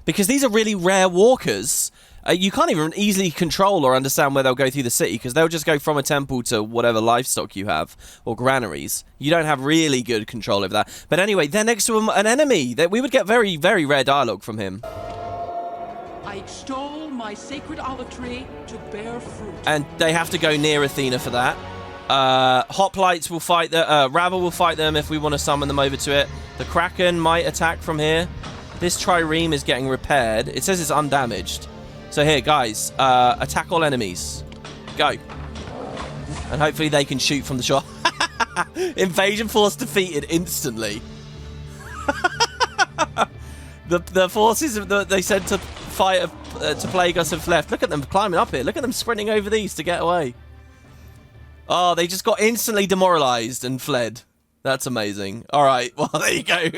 Because these are really rare walkers. You can't even easily control or understand where they'll go through the city, because they'll just go from a temple to whatever livestock you have, or granaries. You don't have really good control over that. But anyway, they're next to an enemy. We would get very, very rare dialogue from him. I extol my sacred olive tree to bear fruit. And they have to go near Athena for that. Hoplites will fight Ravel will fight them if we want to summon them over to it. The Kraken might attack from here. This trireme is getting repaired. It says it's undamaged. So here, guys, attack all enemies. Go. And hopefully they can shoot from the shot. Invasion force defeated instantly. The forces that they sent to fight to plague us have left. Look at them climbing up here. Look at them sprinting over these to get away. Oh, they just got instantly demoralized and fled. That's amazing. All right, well, there you go.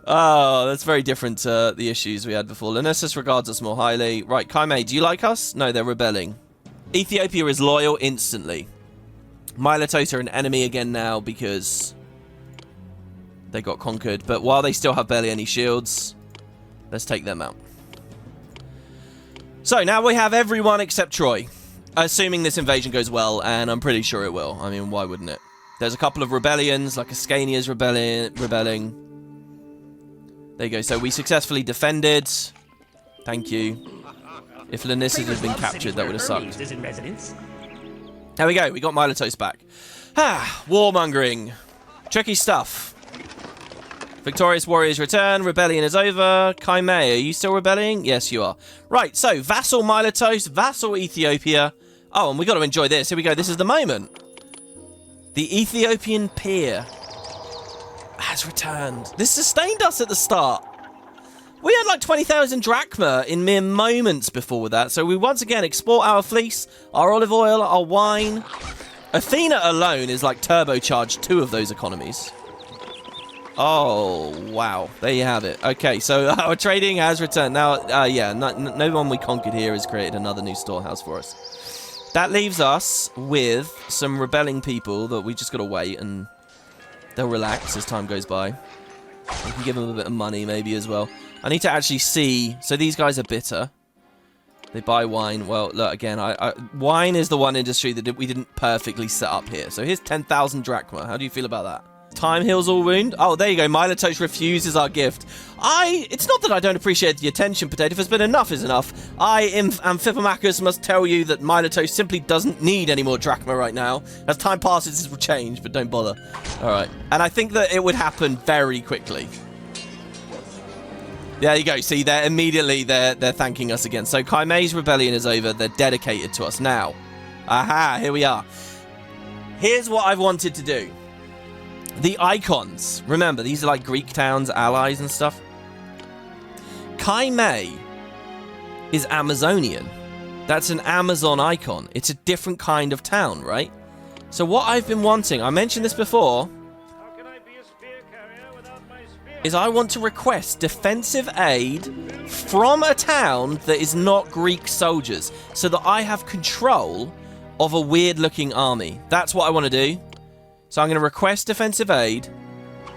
Oh, that's very different to the issues we had before. Lenissus regards us more highly. Right, Kaime, do you like us? No, they're rebelling. Ethiopia is loyal instantly. Miletos are an enemy again now because they got conquered. But while they still have barely any shields, let's take them out. So now we have everyone except Troy. Assuming this invasion goes well, and I'm pretty sure it will. I mean, why wouldn't it? There's a couple of rebellions, like Ascania's rebelling. There you go. So we successfully defended. Thank you. If Lenissus had been captured, that would have sucked. There we go. We got Miletos back. Warmongering. Tricky stuff. Victorious warriors return. Rebellion is over. Kaime, are you still rebelling? Yes, you are. Right, so vassal Miletos, vassal Ethiopia. Oh, and we got to enjoy this. Here we go. This is the moment. The Ethiopian peer has returned. This sustained us at the start. We had like 20,000 drachma in mere moments before that. So we once again export our fleece, our olive oil, our wine. Athena alone is like turbocharged 2 of those economies. Oh, wow. There you have it. Okay, so our trading has returned. Now, yeah, no one we conquered here has created another new storehouse for us. That leaves us with some rebelling people that we just got to wait and they'll relax as time goes by. We can give them a bit of money maybe as well. I need to actually see. So these guys are bitter. They buy wine. Well, look, again, wine is the one industry that we didn't perfectly set up here. So here's 10,000 drachma. How do you feel about that? Time heals all wound. Oh, there you go. Miletos refuses our gift. It's not that I don't appreciate the attention, Potato, but enough is enough. Amphipomachus must tell you that Miletos simply doesn't need any more drachma right now. As time passes, this will change, but don't bother. All right. And I think that it would happen very quickly. There you go. See, they're thanking us again. So Kaime's rebellion is over. They're dedicated to us now. Aha, here we are. Here's what I've wanted to do. The icons. Remember, these are like Greek towns, allies and stuff. Kaime is Amazonian. That's an Amazon icon. It's a different kind of town, right? So what I've been wanting, I mentioned this before. How can I be a spear carrier without my spear? is I want to request defensive aid from a town that is not Greek soldiers so that I have control of a weird-looking army. That's what I want to do. So I'm going to request defensive aid.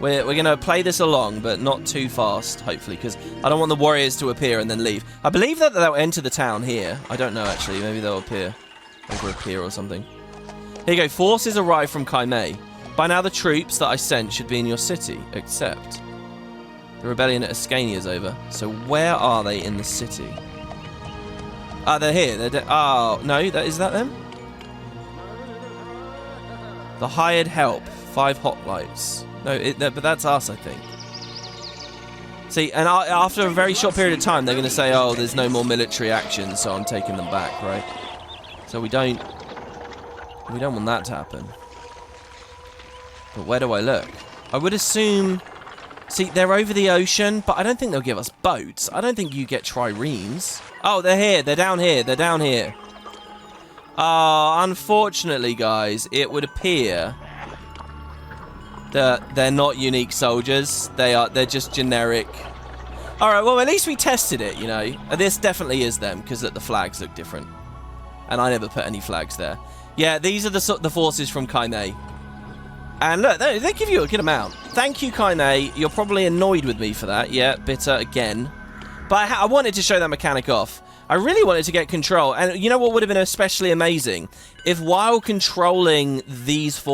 We're going to play this along, but not too fast, hopefully, because I don't want the warriors to appear and then leave. I believe that they'll enter the town here. I don't know, actually. Maybe they'll appear over here or something. Here you go. Forces arrive from Kaimei. By now, the troops that I sent should be in your city, except the rebellion at Escania is over. So where are they in the city? Ah, they're here. Oh, no, is that them? The hired help. 5 hoplites. No, but that's us, I think. See, and after a very short period of time, they're going to say, oh, there's no more military action, so I'm taking them back, right? So we don't want that to happen. But where do I look? I would assume... See, they're over the ocean, but I don't think they'll give us boats. I don't think you get triremes. Oh, they're here. They're down here. They're down here. Unfortunately, guys, it would appear that they're not unique soldiers. They're just generic. All right, well, at least we tested it, you know. This definitely is them, because the flags look different. And I never put any flags there. Yeah, these are the forces from Kaimei. And look, they give you a good amount. Thank you, Kaimei. You're probably annoyed with me for that. Yeah, bitter again. But I wanted to show that mechanic off. I really wanted to get control. And you know what would have been especially amazing? If while controlling these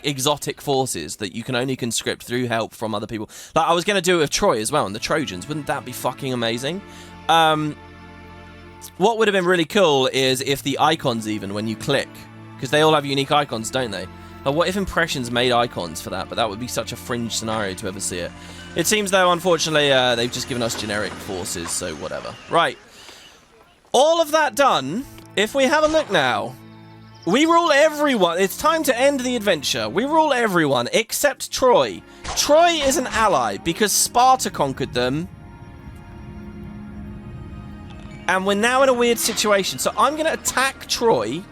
exotic forces that you can only conscript through help from other people. Like I was going to do it with Troy as well and the Trojans. Wouldn't that be fucking amazing? What would have been really cool is if the icons even, when you click. Because they all have unique icons, don't they? Like, what if Impressions made icons for that? But that would be such a fringe scenario to ever see it. It seems, though, unfortunately, they've just given us generic forces, so whatever. Right. All of that done, if we have a look now, we rule everyone. It's time to end the adventure. We rule everyone except Troy. Troy is an ally because Sparta conquered them. And we're now in a weird situation. So I'm going to attack Troy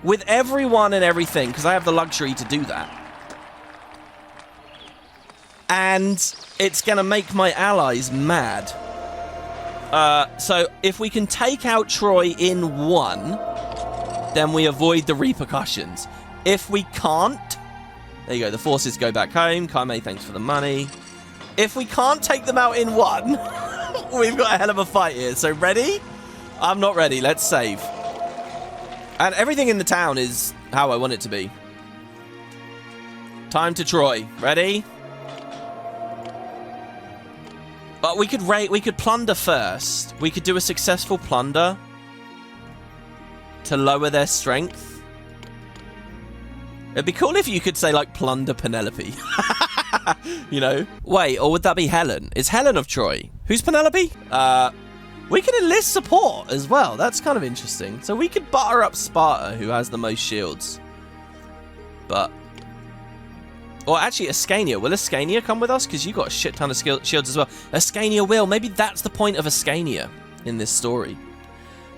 with everyone and everything, because I have the luxury to do that. And it's going to make my allies mad. So if we can take out Troy in one, then we avoid the repercussions. If we can't, there you go, the forces go back home. Kaimei, thanks for the money. If we can't take them out in one, we've got a hell of a fight here. So ready? I'm not ready. Let's save. And everything in the town is how I want it to be. Time to Troy. Ready? But we could plunder first. We could do a successful plunder to lower their strength. It'd be cool if you could say, like, plunder Penelope. You know? Wait, or would that be Helen? Is Helen of Troy? Who's Penelope? We can enlist support as well. That's kind of interesting. So we could butter up Sparta, who has the most shields. But... Or actually, Escania. Will Escania come with us? Because you got a shit ton of shields as well. Escania will. Maybe that's the point of Escania in this story.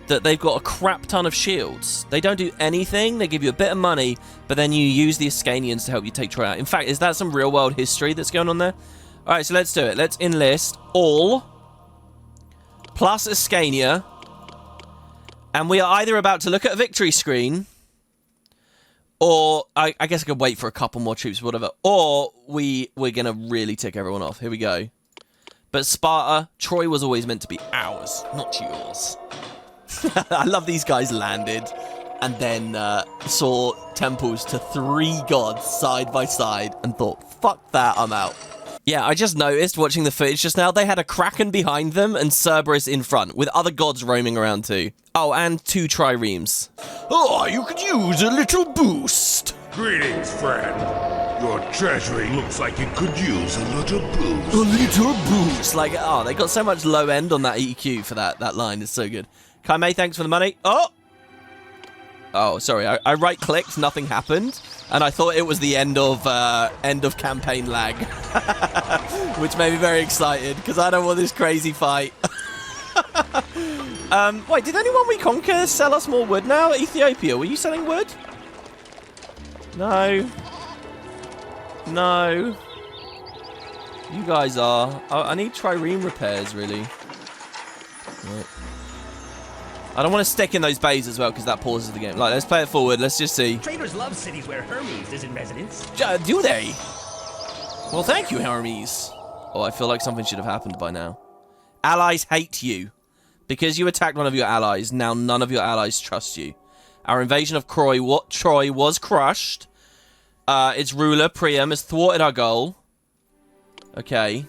That they've got a crap ton of shields. They don't do anything. They give you a bit of money, but then you use the Escanians to help you take Troy out. In fact, is that some real-world history that's going on there? All right, so let's do it. Let's enlist all... plus Escania, and we are either about to look at a victory screen, or I guess I could wait for a couple more troops, whatever, or we're going to really tick everyone off. Here we go. But Sparta, Troy was always meant to be ours, not yours. I love these guys landed, and then saw temples to 3 gods side by side, and thought, fuck that, I'm out. Yeah, I just noticed watching the footage just now, they had a Kraken behind them and Cerberus in front, with other gods roaming around too. Oh, and 2 triremes. Oh, you could use a little boost. Greetings, friend. Your treasury looks like it could use a little boost. A little boost. Like, oh, they got so much low end on that EQ for that line. It's so good. Kaimei, thanks for the money. Oh, sorry. I right-clicked, nothing happened. And I thought it was the end of campaign lag. Which made me very excited, because I don't want this crazy fight. Wait, did anyone we conquer sell us more wood now? Ethiopia, were you selling wood? No. No. You guys are. I need trireme repairs, really. Right. I don't want to stick in those bays as well, because that pauses the game. Like, let's play it forward. Let's just see. Traders love cities where Hermes is in residence. Do they? Well, thank you, Hermes. Oh, I feel like something should have happened by now. Allies hate you. Because you attacked one of your allies, now none of your allies trust you. Our invasion of Troy was crushed. Its ruler, Priam, has thwarted our goal. Okay.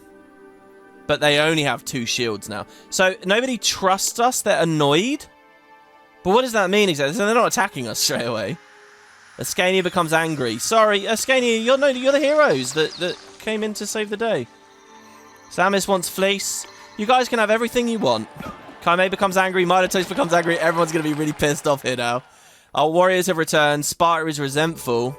But they only have 2 shields now. So, nobody trusts us? They're annoyed? But what does that mean exactly? So they're not attacking us straight away. Ascania becomes angry. Sorry, Ascania, you're the heroes that came in to save the day. Samus wants fleece. You guys can have everything you want. Kaime becomes angry. Milotos becomes angry. Everyone's going to be really pissed off here now. Our warriors have returned. Sparta is resentful.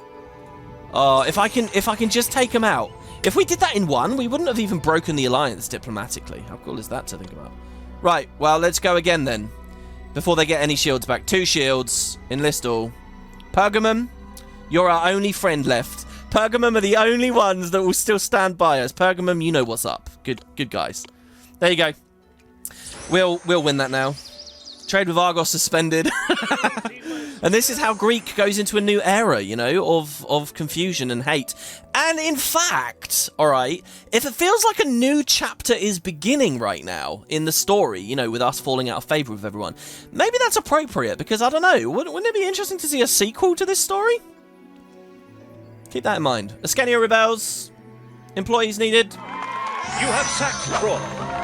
Oh, if I can just take them out. If we did that in one, we wouldn't have even broken the alliance diplomatically. How cool is that to think about? Right, well, let's go again then. Before they get any shields back. 2 shields. Enlist all. Pergamum, you're our only friend left. Pergamum are the only ones that will still stand by us. Pergamum, you know what's up. Good guys. There you go. We'll win that now. Trade with Argos suspended. And this is how Greek goes into a new era, you know, of confusion and hate. And in fact, all right, if it feels like a new chapter is beginning right now in the story, you know, with us falling out of favor with everyone, maybe that's appropriate because, I don't know, wouldn't it be interesting to see a sequel to this story? Keep that in mind. Ascania rebels. Employees needed. You have sacked Troy,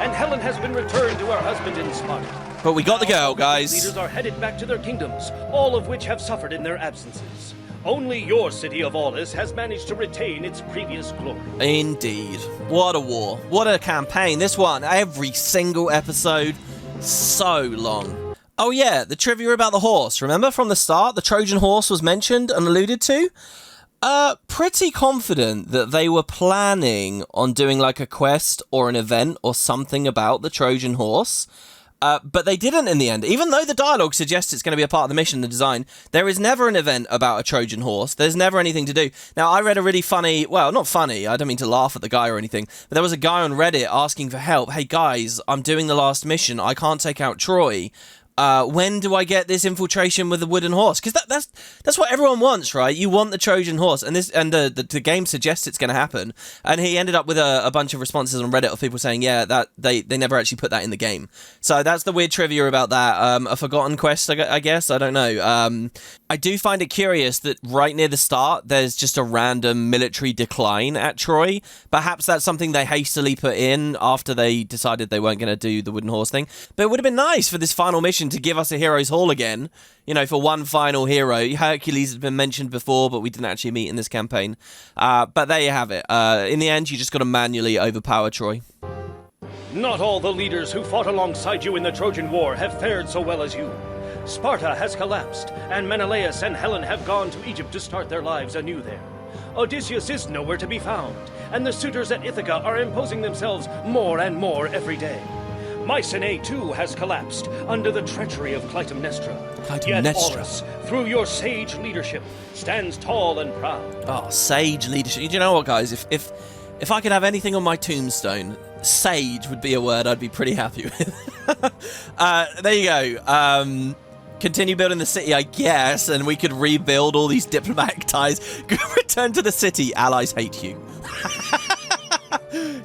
and Helen has been returned to her husband in Sparta. But we got the girl, guys. Leaders are headed back to their kingdoms, all of which have suffered in their absences. Only your city of Aulis has managed to retain its previous glory. Indeed. What a war. What a campaign. This one, every single episode, so long. Oh yeah, the trivia about the horse. Remember from the start, the Trojan horse was mentioned and alluded to? Pretty confident that they were planning on doing like a quest or an event or something about the Trojan horse. But they didn't in the end. Even though the dialogue suggests it's going to be a part of the mission, the design, there is never an event about a Trojan horse. There's never anything to do. Now, I read a really funny, well, not funny, I don't mean to laugh at the guy or anything, but there was a guy on Reddit asking for help. Hey, guys, I'm doing the last mission. I can't take out Troy. When do I get this infiltration with the wooden horse? Because that's what everyone wants, right? You want the Trojan horse, and the game suggests it's going to happen. And he ended up with a bunch of responses on Reddit of people saying, yeah, that they never actually put that in the game. So that's the weird trivia about that. A forgotten quest, I guess. I don't know. I do find it curious that right near the start, there's just a random military decline at Troy. Perhaps that's something they hastily put in after they decided they weren't going to do the wooden horse thing. But it would have been nice for this final mission to give us a hero's haul again, you know, for one final hero. Hercules has been mentioned before, but we didn't actually meet in this campaign. But there you have it. In the end, you just got to manually overpower Troy. Not all the leaders who fought alongside you in the Trojan War have fared so well as you. Sparta has collapsed, and Menelaus and Helen have gone to Egypt to start their lives anew there. Odysseus is nowhere to be found, and the suitors at Ithaca are imposing themselves more and more every day. Mycenae, too, has collapsed under the treachery of Clytemnestra. Yet Aulis, through your sage leadership, stands tall and proud. Oh, sage leadership. Do you know what, guys? If I could have anything on my tombstone, sage would be a word I'd be pretty happy with. There you go. Continue building the city, I guess, and we could rebuild all these diplomatic ties. Return to the city. Allies hate you.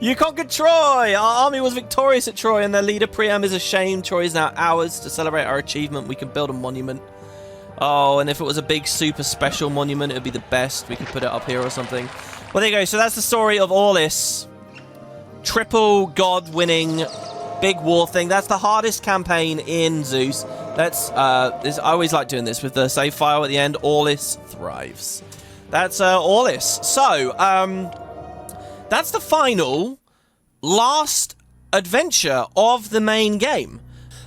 You conquered Troy! Our army was victorious at Troy, and their leader Priam is ashamed. Troy is now ours. To celebrate our achievement, we can build a monument. Oh, and if it was a big, super special monument, it would be the best. We could put it up here or something. Well, there you go. So that's the story of Aulis. Triple god-winning, big war thing. That's the hardest campaign in Zeus. I always like doing this with the save file at the end. Aulis thrives. That's Aulis. So, that's the final, last adventure of the main game.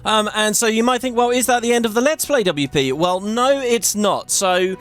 And so you might think, well, is that the end of the Let's Play WP? Well, no, it's not. So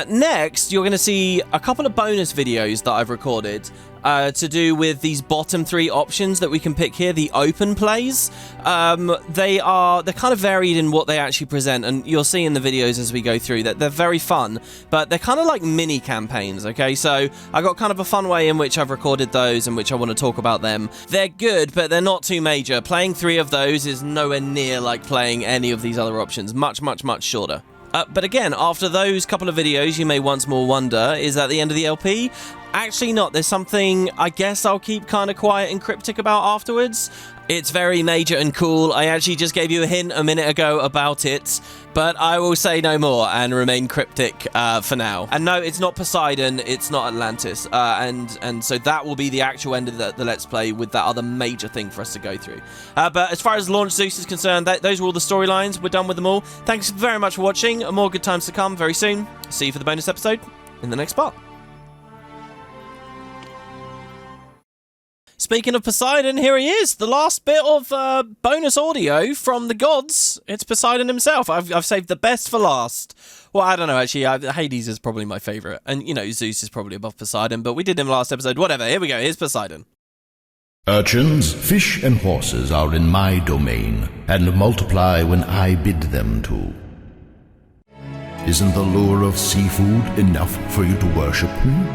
next, you're going to see a couple of bonus videos that I've recorded to do with these bottom 3 options that we can pick here, the open plays. They're kind of varied in what they actually present, and you'll see in the videos as we go through that they're very fun, but they're kind of like mini campaigns, okay? So I got kind of a fun way in which I've recorded those and which I want to talk about them. They're good, but they're not too major. Playing 3 of those is nowhere near like playing any of these other options. Much, much, much shorter. But again, after those couple of videos, you may once more wonder, is that the end of the LP? Actually not. There's something I guess I'll keep kind of quiet and cryptic about afterwards. It's very major and cool. I actually just gave you a hint a minute ago about it, but I will say no more and remain cryptic for now. And no, it's not Poseidon, it's not Atlantis, and so that will be the actual end of the Let's Play with that other major thing for us to go through. But as far as Launch Zeus is concerned, those were all the storylines. We're done with them all. Thanks very much for watching. More good times to come very soon. See you for the bonus episode in the next part. Speaking of Poseidon, here he is, the last bit of bonus audio from the gods. It's Poseidon himself. I've saved the best for last. Well, I don't know, actually. Hades is probably my favourite. And, you know, Zeus is probably above Poseidon, but we did him last episode. Whatever, here we go. Here's Poseidon. Urchins, fish, and horses are in my domain, and multiply when I bid them to. Isn't the lure of seafood enough for you to worship me?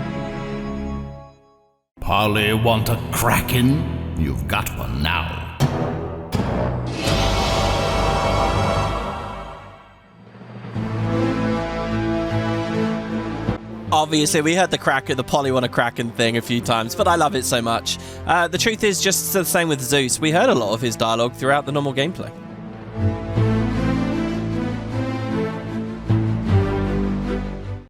Polly, want a kraken? You've got one now. Obviously, we heard the Polly want a kraken thing a few times, but I love it so much. The truth is just the same with Zeus. We heard a lot of his dialogue throughout the normal gameplay.